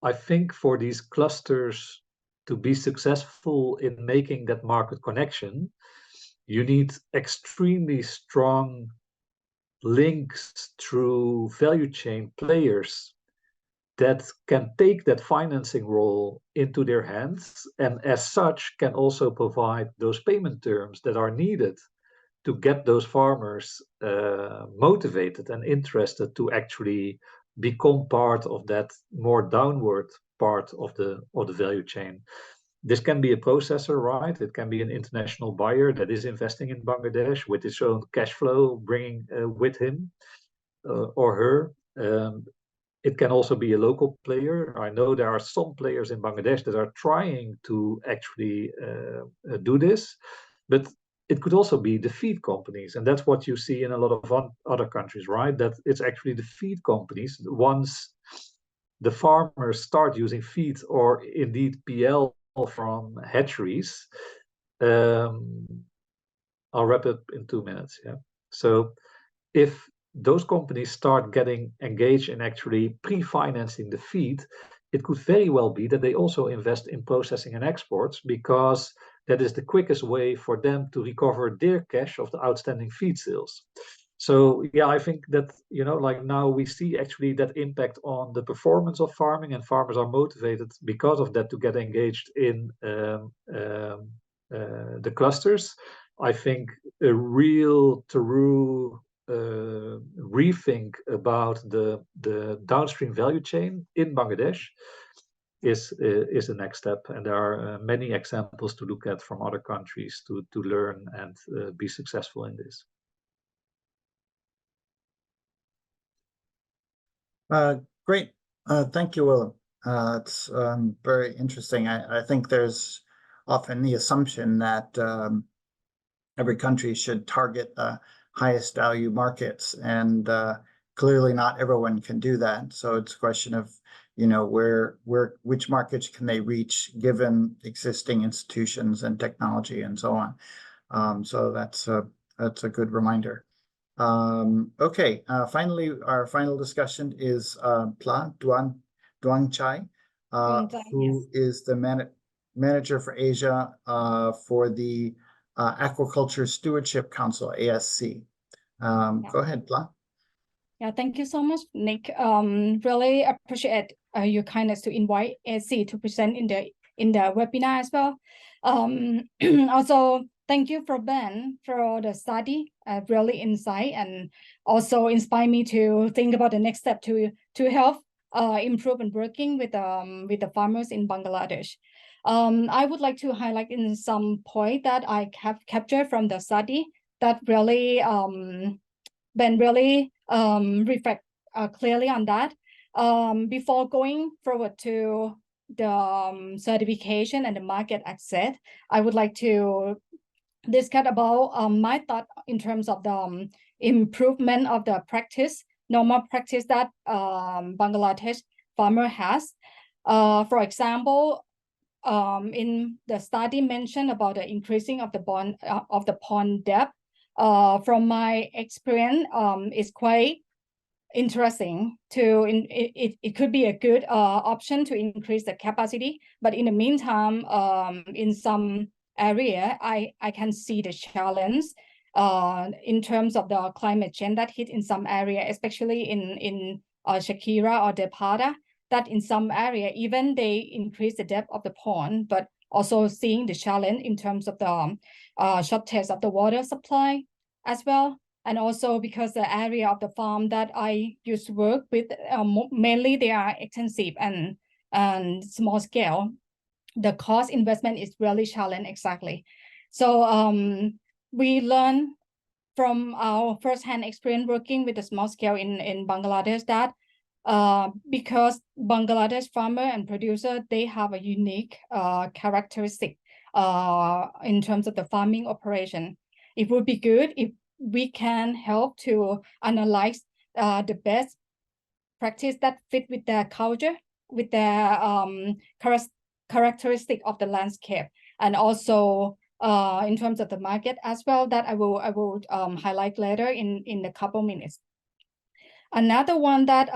[SPEAKER 5] I think for these clusters to be successful in making that market connection, you need extremely strong links through value chain players that can take that financing role into their hands, and as such can also provide those payment terms that are needed to get those farmers motivated and interested to actually become part of that more downward part of the value chain. This can be a processor, right? It can be an international buyer that is investing in Bangladesh with its own cash flow bringing with him or her. It can also be a local player. I know there are some players in Bangladesh that are trying to actually do this, but it could also be the feed companies. And that's what you see in a lot of other countries, right? That it's actually the feed companies. Once the farmers start using feed or indeed PL from hatcheries, I'll wrap up in 2 minutes. Yeah. So if those companies start getting engaged in actually pre-financing the feed, it could very well be that they also invest in processing and exports, because that is the quickest way for them to recover their cash of the outstanding feed sales. So yeah, I think that, you know, like now we see actually that impact on the performance of farming, and farmers are motivated because of that to get engaged in the clusters. I think a real true rethink about the downstream value chain in Bangladesh is the next step, and there are many examples to look at from other countries to learn and be successful in this.
[SPEAKER 2] Great, thank you, Willem. It's very interesting. I think there's often the assumption that every country should target the highest value markets, and clearly not everyone can do that. So it's a question of, you know, which markets can they reach given existing institutions and technology and so on. So that's a good reminder. Okay, finally, our final discussion is Pla Duang Chai, who is the manager for Asia for the Aquaculture Stewardship Council, ASC. Go ahead, Pla.
[SPEAKER 6] Yeah, thank you so much, Nick. Really appreciate your kindness to invite ASC to present in the webinar as well. Also, thank you for Ben for the study, really insight, and also inspire me to think about the next step to help improve and working with the farmers in Bangladesh. I would like to highlight in some point that I have captured from the study that really Ben really reflect clearly on that. Before going forward to the certification and the market access, I would like to discuss about my thought in terms of the improvement of the practice, normal practice that Bangladesh farmer has. For example, in the study mentioned about the increasing of the pond depth. From my experience, it's quite interesting it could be a good option to increase the capacity, but in the meantime, in some area, I can see the challenge in terms of the climate change that hit in some area, especially in Shakira or Depata, that in some area, even they increase the depth of the pond, but also seeing the challenge in terms of the shortage of the water supply as well. And also because the area of the farm that I used to work with, mainly they are extensive and small scale. The cost investment is really challenging exactly. So we learn from our firsthand experience working with the small scale in Bangladesh that because Bangladesh farmer and producer, they have a unique characteristic in terms of the farming operation. It would be good if we can help to analyze the best practice that fit with their culture, with their characteristic of the landscape, and also in terms of the market as well, that I will highlight later in a couple minutes. Another one that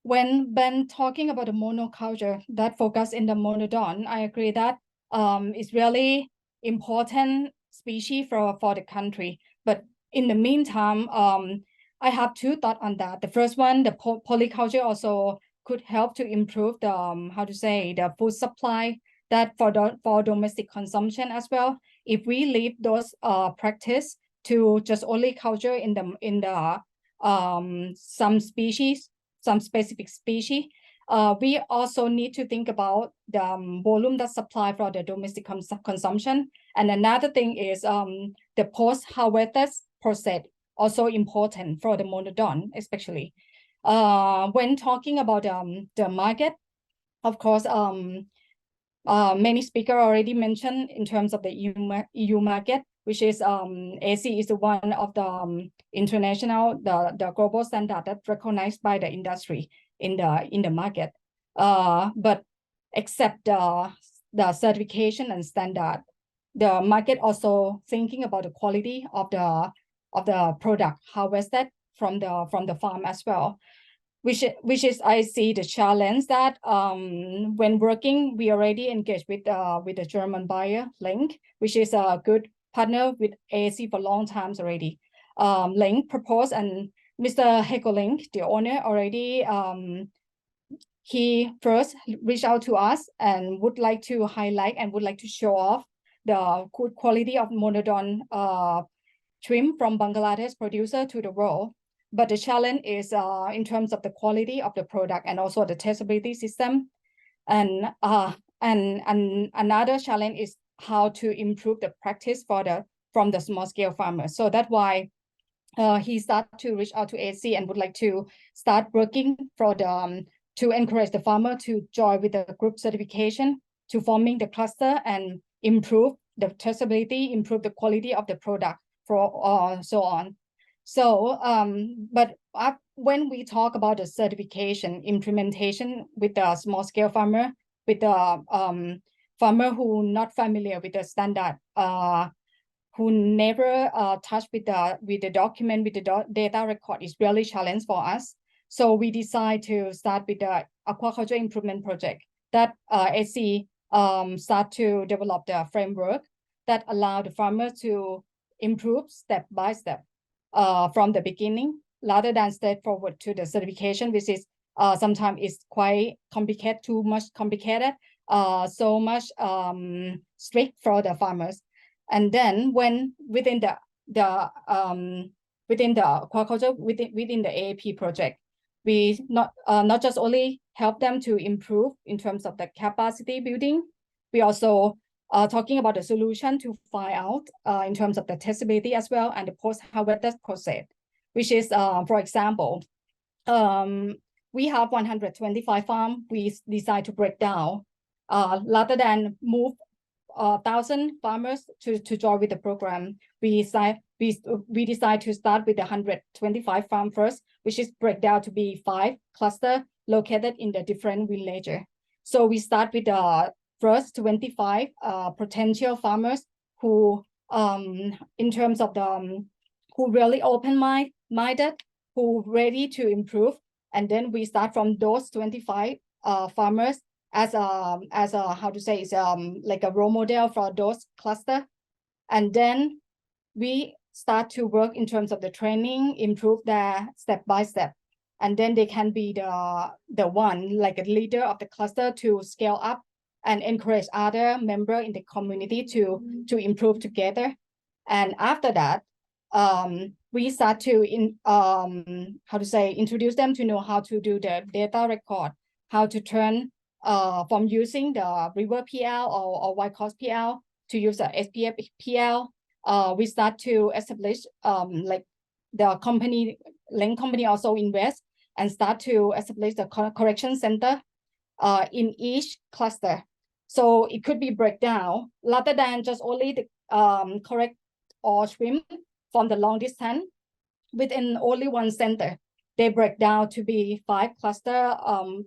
[SPEAKER 6] when Ben talking about the monoculture that focus in the monodon, I agree that it's really important species for the country. But in the meantime, I have two thoughts on that. The first one, the polyculture also could help to improve the the food supply that for domestic consumption as well. If we leave those practice to just only culture in the some species, some specific species, we also need to think about the volume that supply for the domestic consumption. And another thing is the post-harvest process, also important for the monodon, especially. When talking about the market, of course, many speakers already mentioned in terms of the EU market, which is AC is one of the international, the global standard that's recognized by the industry in the market. But except the certification and standard, the market also thinking about the quality of the product harvested from the farm as well. Which is I see the challenge that when working, we already engaged with the German buyer Link, which is a good partner with AAC for long times already. Link proposed, and Mr. Hegelink, the owner, already he first reached out to us and would like to highlight and would like to show off the good quality of monodon shrimp from Bangladesh producer to the world. But the challenge is in terms of the quality of the product and also the traceability system. And another challenge is how to improve the practice from the small scale farmers. So that's why he started to reach out to AC and would like to start working for to encourage the farmer to join with the group certification, to forming the cluster and improve the traceability, improve the quality of the product for so on. So, but when we talk about the certification implementation with the small scale farmer, with the farmer who not familiar with the standard, who never touched with the document, with the data record, is really challenge for us. So we decide to start with the aquaculture improvement project that SC start to develop the framework that allow the farmer to improve step by step from the beginning, rather than straightforward to the certification, which is sometimes is quite complicated, too much complicated, so much strict for the farmers. And then when within the aquaculture, within the AAP project, we not just only help them to improve in terms of the capacity building, we also talking about the solution to find out in terms of the traceability as well, and the post-harvest process, which is, for example, we have 125 farms. We decide to break down rather than move 1,000 farmers to join with the program. We decide to start with 125 farm first, which is break down to be 5 clusters located in the different villages. So we start with the first 25 potential farmers who, in terms of the who really open-minded, who ready to improve, and then we start from those 25 farmers as a how to say, is like a role model for those clusters, and then we start to work in terms of the training, improve their step by step, and then they can be the one like a leader of the cluster to scale up and encourage other members in the community to improve together. And after that, we start to introduce them to know how to do the data record, how to turn from using the river PL or white coast PL to use the SPF PL. We start to establish like the company, Link company also invest and start to establish the correction center in each cluster. So it could be breakdown rather than just only the correct or swim from the long distance within only one center. They break down to be 5 clusters,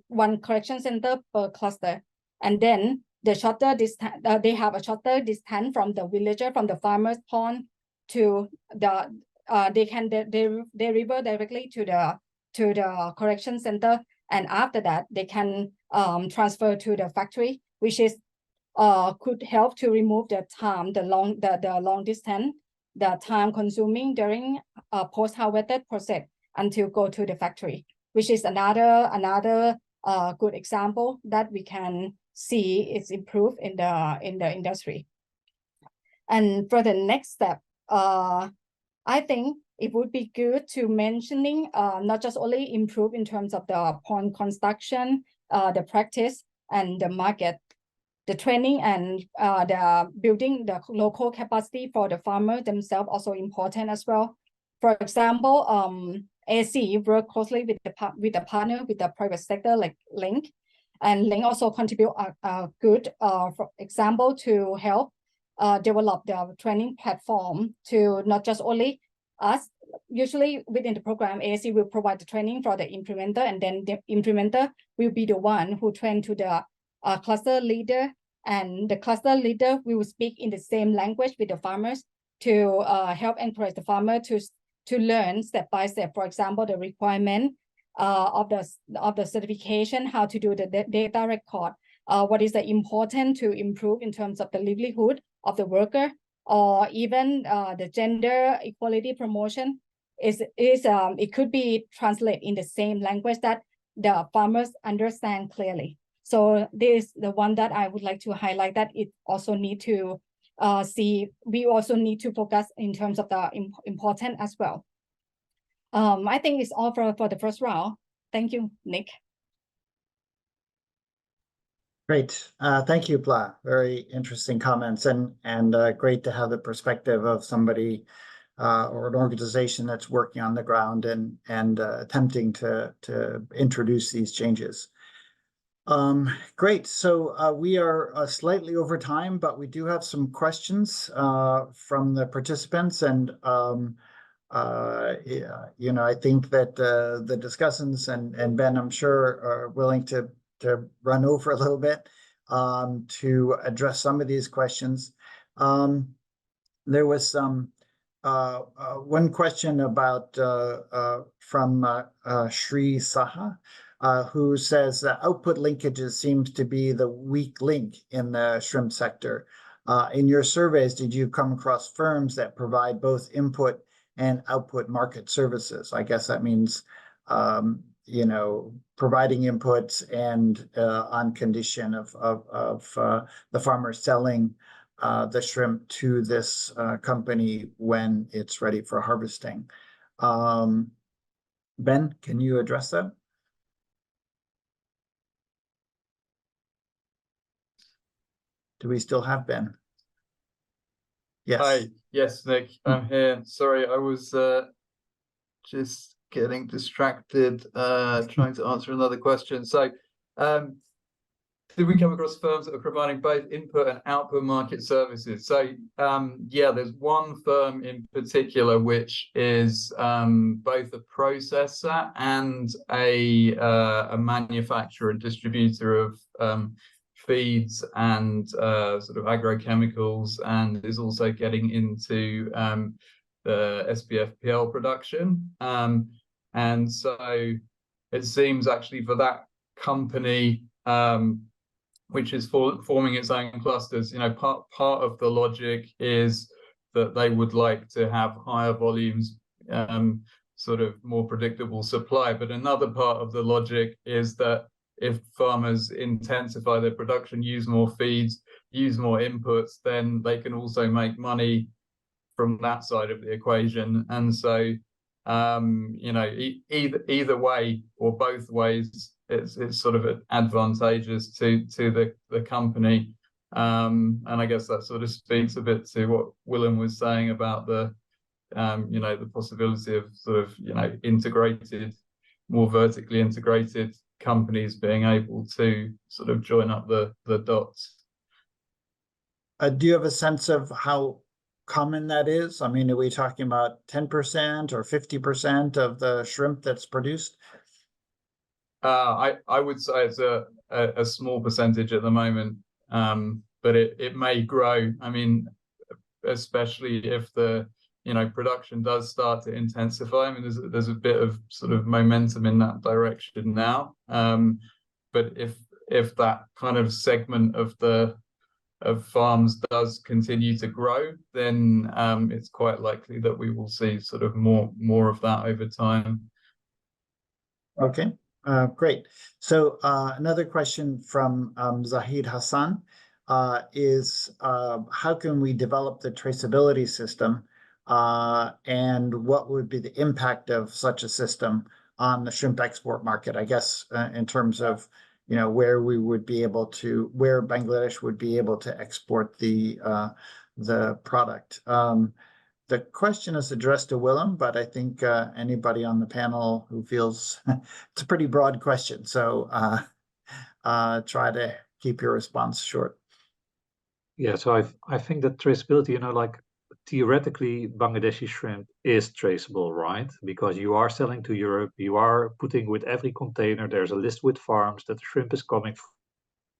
[SPEAKER 6] 1 correction center per cluster. And then the shorter distance, they have a shorter distance from the villager, from the farmer's pond to the, they revert directly to the correction center. And after that, they can transfer to the factory, which is could help to remove the time, the long distance, the time consuming during post-harvested process until go to the factory, which is another good example that we can see is improved in the industry. And for the next step, I think it would be good to mentioning not just only improve in terms of the pond construction, the practice and the market, the training and the building the local capacity for the farmer themselves also important as well. For example, AC work closely with the partner, with the private sector like Link, and Link also contribute a good for example to help develop the training platform to not just only us. Usually within the program, AAC will provide the training for the implementer, and then the implementer will be the one who train to the cluster leader, and the cluster leader will speak in the same language with the farmers to help encourage the farmer to learn step by step. For example, the requirement of the certification, how to do the data record, what is the important to improve in terms of the livelihood of the worker, or even the gender equality promotion. It could be translated in the same language that the farmers understand clearly. So this is the one that I would like to highlight, that it also need to we also need to focus in terms of the important as well. I think it's all for the first round. Thank you, Nick.
[SPEAKER 2] Great. Thank you, Pla. Very interesting comments, and great to have the perspective of somebody or an organization that's working on the ground and attempting to introduce these changes. Great. So we are slightly over time, but we do have some questions from the participants, and you know, I think that the discussants and Ben, I'm sure, are willing to run over a little bit to address some of these questions. There was some one question about from Sri Saha, who says that output linkages seems to be the weak link in the shrimp sector. In your surveys, did you come across firms that provide both input and output market services? I guess that means you know, providing inputs and on condition of the farmer selling the shrimp to this company when it's ready for harvesting. Ben, can you address that? Do we still have Ben? Yes.
[SPEAKER 3] Hi, yes, Nick, I'm here. Sorry, I was just getting distracted trying to answer another question. So did we come across firms that are providing both input and output market services? So yeah, there's one firm in particular which is both a processor and a manufacturer and distributor of feeds and sort of agrochemicals, and is also getting into the SPFPL production. And so it seems actually for that company, which is forming its own clusters, you know, part of the logic is that they would like to have higher volumes, sort of more predictable supply. But another part of the logic is that if farmers intensify their production, use more feeds, use more inputs, then they can also make money from that side of the equation. And so, you know, either way or both ways, it's sort of advantageous to the company. And I guess that sort of speaks a bit to what Willem was saying about the you know, the possibility of sort of, you know, integrated, more vertically integrated companies being able to sort of join up the dots.
[SPEAKER 2] Do you have a sense of how common that is? I mean, are we talking about 10% or 50% of the shrimp that's produced?
[SPEAKER 3] I would say it's a small percentage at the moment, but it may grow. I mean, especially if the, you know, production does start to intensify. I mean, there's a bit of sort of momentum in that direction now. But if that kind of segment of farms does continue to grow, then it's quite likely that we will see sort of more of that over time.
[SPEAKER 2] Okay, great. So another question from Zahid Hassan is how can we develop the traceability system, and what would be the impact of such a system on the shrimp export market? I guess in terms of, you know, where Bangladesh would be able to export the product. The question is addressed to Willem, but I think anybody on the panel who feels it's a pretty broad question, so try to keep your response short.
[SPEAKER 5] Yeah, so I think that traceability, you know, like theoretically, Bangladeshi shrimp is traceable, right? Because you are selling to Europe, you are putting with every container, there's a list with farms that the shrimp is coming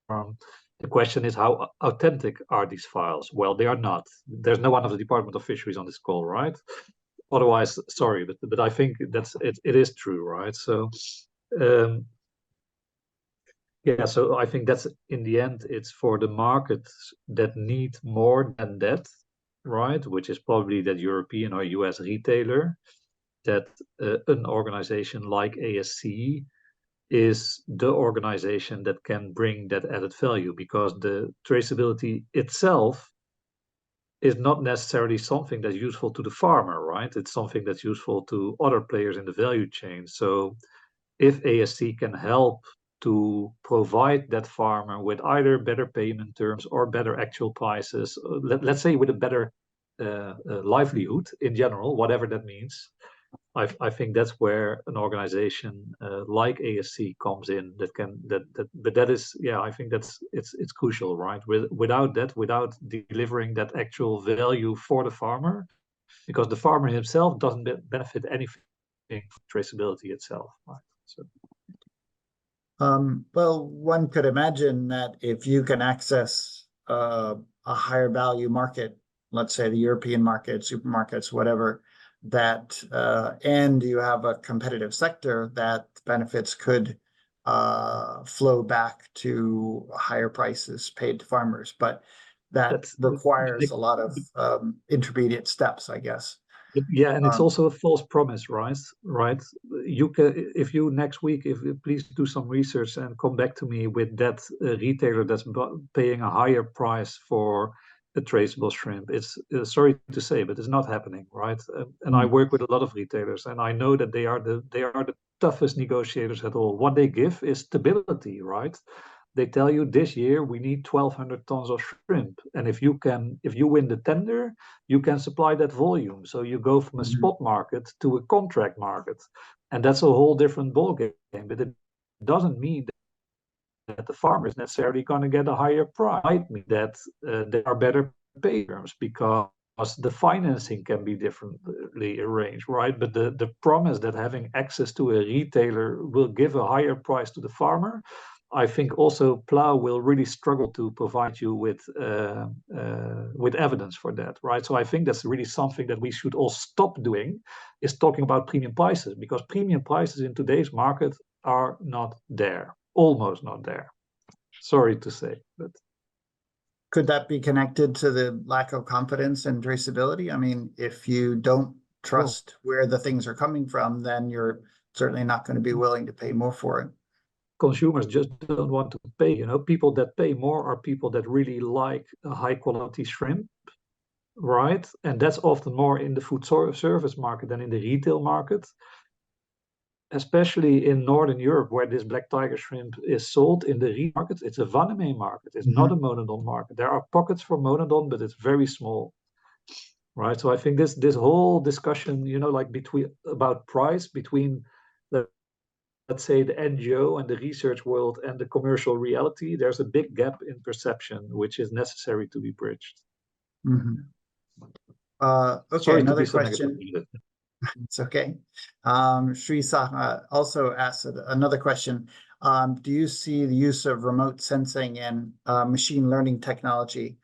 [SPEAKER 5] from. The question is, how authentic are these files? Well, they are not. There's no one of the Department of Fisheries on this call, right? Otherwise, sorry, but I think it is true, right? So, yeah, so I think that's in the end, it's for the markets that need more than that, right? Which is probably that European or US retailer, that an organization like ASC is the organization that can bring that added value, because the traceability itself is not necessarily something that's useful to the farmer, right? It's something that's useful to other players in the value chain. So if ASC can help to provide that farmer with either better payment terms or better actual prices, let's say with a better livelihood in general, whatever that means, I think that's where an organization like ASC comes in. But that is, yeah, I think it's crucial, right? Without that, without delivering that actual value for the farmer, because the farmer himself doesn't benefit anything from traceability itself, right? So.
[SPEAKER 2] Well, one could imagine that if you can access a higher value market, let's say the European market, supermarkets, whatever, that and you have a competitive sector, that benefits could flow back to higher prices paid to farmers, but that requires a lot of intermediate steps, I guess.
[SPEAKER 5] Yeah, and it's also a false promise, right? You can, if you next week, if you please do some research and come back to me with that retailer that's paying a higher price for a traceable shrimp. It's sorry to say, but it's not happening, right? And I work with a lot of retailers, and I know that they are the toughest negotiators at all. What they give is stability, right? They tell you this year we need 1,200 tons of shrimp, and if you win the tender, you can supply that volume. So you go from a spot market to a contract market, and that's a whole different ballgame. But it doesn't mean that the farmer is necessarily going to get a higher price. It might mean that there are better pay terms because the financing can be differently arranged, right? But the promise that having access to a retailer will give a higher price to the farmer, I think also Plough will really struggle to provide you with evidence for that, right? So I think that's really something that we should all stop doing, is talking about premium prices, because premium prices in today's market are not there, almost not there. Sorry to say, but.
[SPEAKER 2] Could that be connected to the lack of confidence and traceability? I mean, if you don't trust where the things are coming from, then you're certainly not going to be willing to pay more for it.
[SPEAKER 5] Consumers just don't want to pay. You know, people that pay more are people that really like a high quality shrimp, right? And that's often more in the food service market than in the retail market. Especially in Northern Europe, where this black tiger shrimp is sold in the retail market, it's a Vaname market. It's not a monodon market. There are pockets for monodon, but it's very small, right? So I think this whole discussion, you know, like about price between the, let's say, the NGO and the research world and the commercial reality, there's a big gap in perception, which is necessary to be bridged.
[SPEAKER 2] Okay,
[SPEAKER 5] sorry
[SPEAKER 2] another
[SPEAKER 5] to be so
[SPEAKER 2] question.
[SPEAKER 5] negative.
[SPEAKER 2] It's okay. Sri Saha also asked another question. Do you see the use of remote sensing and machine learning technology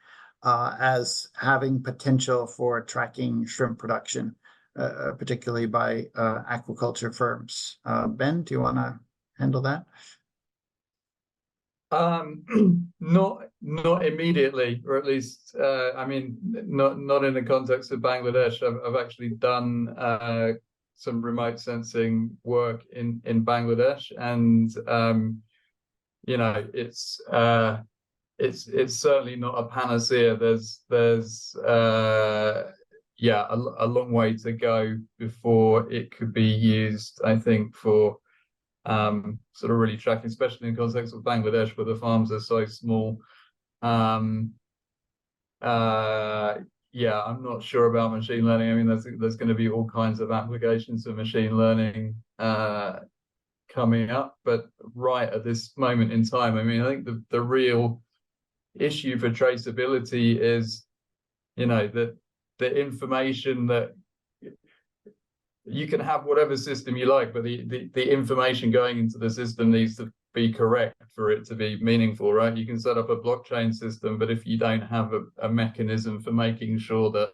[SPEAKER 2] as having potential for tracking shrimp production, particularly by aquaculture firms? Ben, do you want to handle that?
[SPEAKER 3] Not immediately, or at least I mean, not in the context of Bangladesh. I've actually done some remote sensing work in Bangladesh, and you know, it's certainly not a panacea. There's yeah, a long way to go before it could be used, I think, for sort of really tracking, especially in the context of Bangladesh, where the farms are so small. Yeah, I'm not sure about machine learning. I mean, there's going to be all kinds of applications of machine learning coming up, but right at this moment in time, I mean, I think the real issue for traceability is, you know, that the information that you can have whatever system you like, but the information going into the system needs to be correct for it to be meaningful, right? You can set up a blockchain system, but if you don't have a mechanism for making sure that,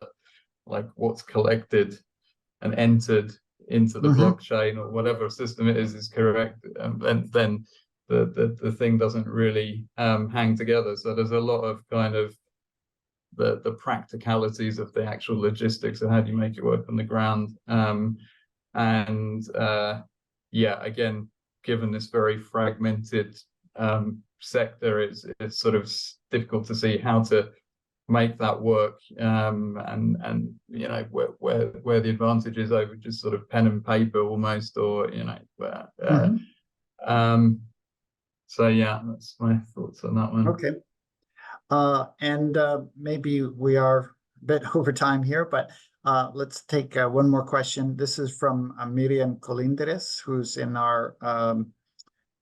[SPEAKER 3] like, what's collected and entered into the blockchain or whatever system it is correct, and then the thing doesn't really hang together. So there's a lot of kind of the practicalities of the actual logistics of how do you make it work on the ground. Yeah, again, given this very fragmented sector, it's sort of difficult to see how to make that work, and you know, where the advantage is over just sort of pen and paper almost, or you know, so yeah, that's my thoughts on that one.
[SPEAKER 2] Okay. And maybe we are a bit over time here, but let's take one more question. This is from Miriam Colindres, who's in our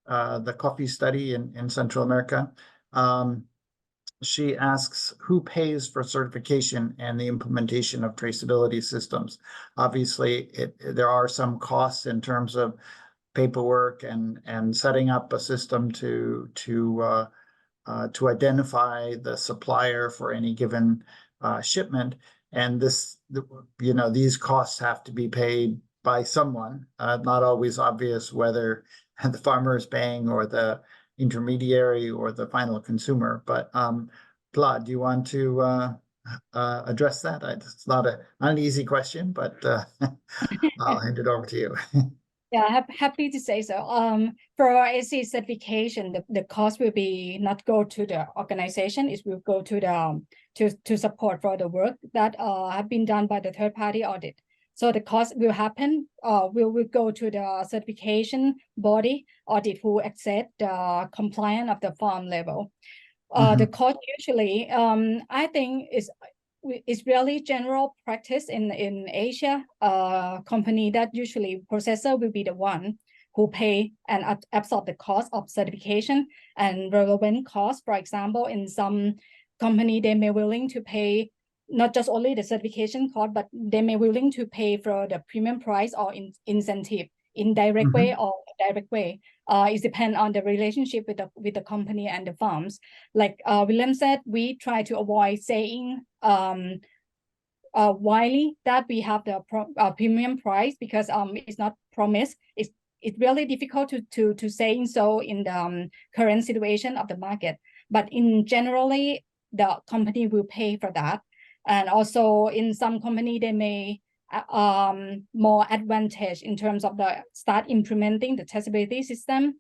[SPEAKER 2] the coffee study in Central America. She asks, who pays for certification and the implementation of traceability systems? Obviously, there are some costs in terms of paperwork and setting up a system to identify the supplier for any given shipment, and you know, these costs have to be paid by someone. Not always obvious whether the farmer is paying or the intermediary or the final consumer. But Pla, do you want to address that? It's not an easy question, but I'll hand it over to you.
[SPEAKER 6] Yeah, happy to say so. For our AC certification, the cost will be not go to the organization; it will go to the to support for the work that have been done by the third-party audit. So the cost will happen. Will go to the certification body audit who accept the compliance of the farm level. The cost usually, I think, is really general practice in Asia. Company that usually processor will be the one who pay and absorb the cost of certification and relevant costs. For example, in some company, they may willing to pay not just only the certification cost, but they may willing to pay for the premium price or incentive in direct way or direct way. It depends on the relationship with the company and the farms. Like William said, we try to avoid saying widely that we have the premium price, because it's not promised. It's really difficult to say so in the current situation of the market. But in generally, the company will pay for that. And also in some company, they may more advantage in terms of the start implementing the traceability system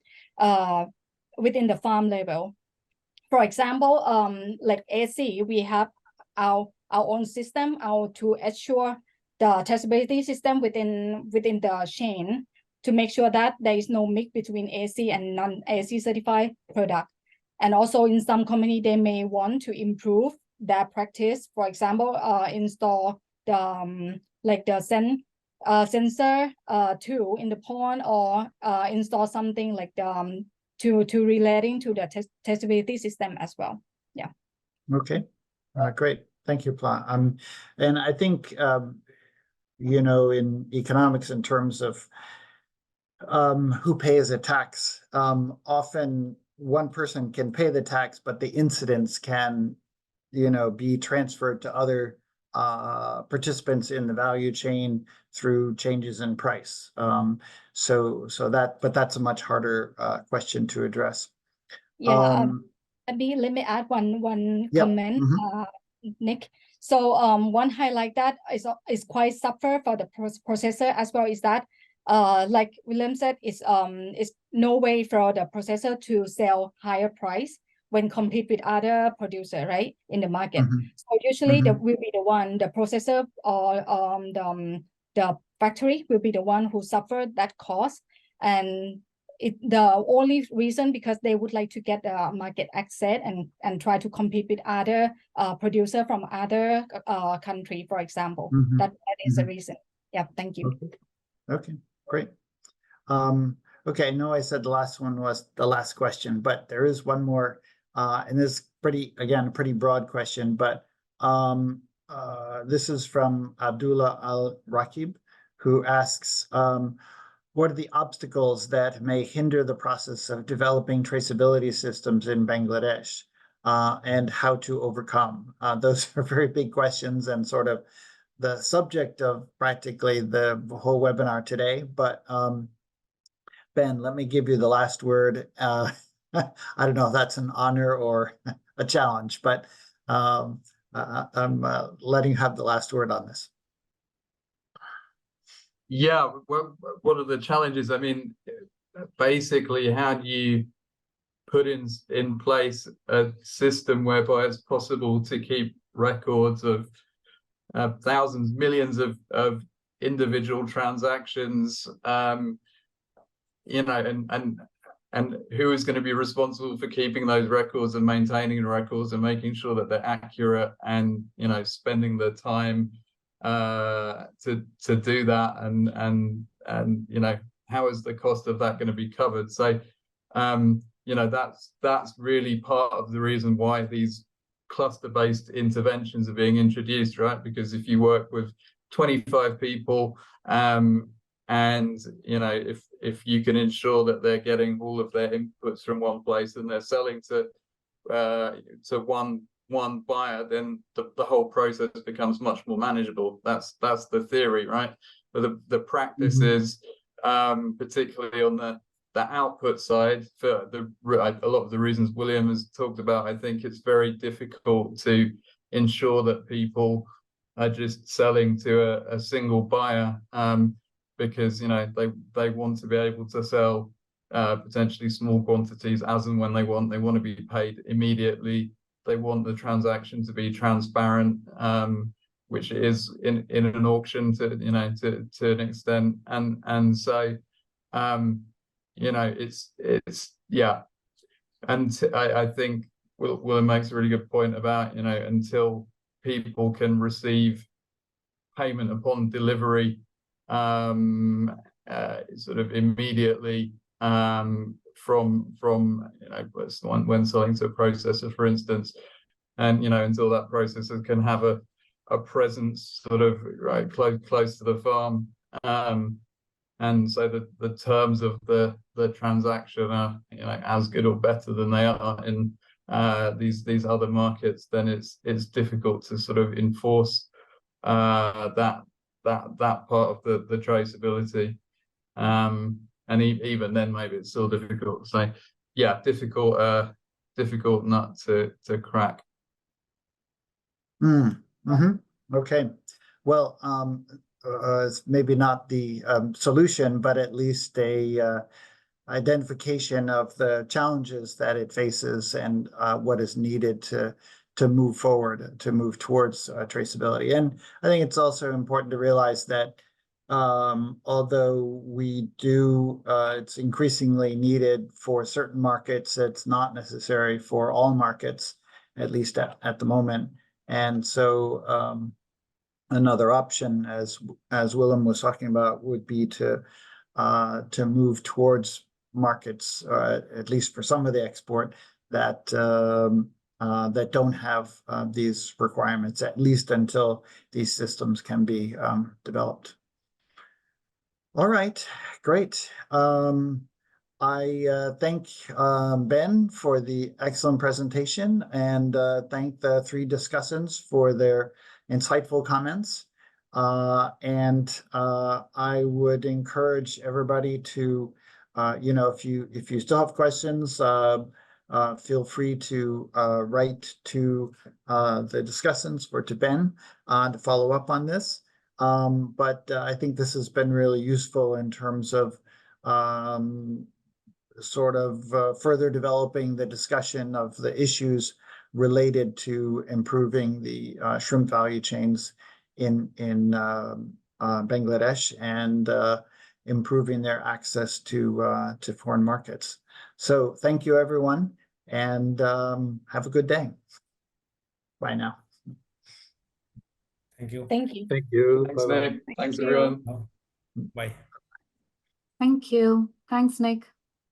[SPEAKER 6] within the farm level. For example, like AC, we have our own system to assure the traceability system within the chain to make sure that there is no mix between AC and non-AC certified product. And also in some company, they may want to improve their practice. For example, install the like the sensor tool in the pond, or install something like the to relating to the traceability system as well. Yeah.
[SPEAKER 2] Okay, great. Thank you, Pla. And I think, you know, in economics, in terms of who pays a tax, often one person can pay the tax, but the incidence can, you know, be transferred to other participants in the value chain through changes in price. But that's a much harder question to address.
[SPEAKER 6] Yeah. Let me add one comment, Nick. So one highlight that is quite suffer for the processor as well is that like William said, it's no way for the processor to sell higher price when compete with other producer, right, in the market. So usually will be the processor or the factory will be the one who suffered that cost. And the only reason because they would like to get the market access and try to compete with other producer from other country, for example. That is the reason. Yeah, thank you.
[SPEAKER 2] Okay, great. Okay, I know I said the last one was the last question, but there is one more, and this is a pretty broad question, but this is from Abdullah Al-Rakib, who asks, what are the obstacles that may hinder the process of developing traceability systems in Bangladesh, and how to overcome? Those are very big questions and sort of the subject of practically the whole webinar today. But Ben, let me give you the last word. I don't know if that's an honor or a challenge, but I'm letting you have the last word on this.
[SPEAKER 3] Yeah, well, what are the challenges? I mean, basically, how do you put in place a system whereby it's possible to keep records of thousands, millions of individual transactions, you know, and who is going to be responsible for keeping those records and maintaining the records and making sure that they're accurate, and, you know, spending the time to do that, and you know, how is the cost of that going to be covered? So you know, that's really part of the reason why these cluster-based interventions are being introduced, right? Because if you work with 25 people, and you know, if you can ensure that they're getting all of their inputs from one place and they're selling to one buyer, then the whole process becomes much more manageable. That's the theory, right? But the practice is, particularly on the output side, for a lot of the reasons William has talked about, I think it's very difficult to ensure that people are just selling to a single buyer, because, you know, they want to be able to sell potentially small quantities as and when they want. They want to be paid immediately. They want the transaction to be transparent, which it is in an auction, to, you know, to an extent. And so you know, it's yeah. And I think William makes a really good point about, you know, until people can receive payment upon delivery, and sort of immediately from you know, when selling to a processor, for instance, and you know, until that processor can have a presence sort of close to the farm, and so the terms of the transaction are, you know, as good or better than they are in these other markets, then it's difficult to sort of enforce that part of the traceability, and even then maybe it's still difficult. So yeah, difficult nut to crack.
[SPEAKER 2] Okay, well, it's maybe not the solution, but at least a identification of the challenges that it faces and what is needed to move forward, to move towards traceability. And I think it's also important to realize that although we do, it's increasingly needed for certain markets, it's not necessary for all markets, at least at the moment. And so another option, as Willem was talking about, would be to move towards markets, at least for some of the export, that that don't have these requirements, at least until these systems can be developed. All right, great. I thank Ben for the excellent presentation, and thank the three discussants for their insightful comments. And I would encourage everybody to, you know, if you still have questions, feel free to write to the discussants or to Ben to follow up on this. But I think this has been really useful in terms of sort of further developing the discussion of the issues related to improving the shrimp value chains in Bangladesh, and improving their access to foreign markets. So thank you, everyone, and have a good day. Bye now.
[SPEAKER 4] Thank you.
[SPEAKER 6] Thank you.
[SPEAKER 5] Thank you.
[SPEAKER 3] Thanks,
[SPEAKER 5] Bye-bye.
[SPEAKER 3] Nick. Thanks,
[SPEAKER 6] you.
[SPEAKER 3] everyone.
[SPEAKER 4] Bye.
[SPEAKER 7] Thank you. Thanks, Nick.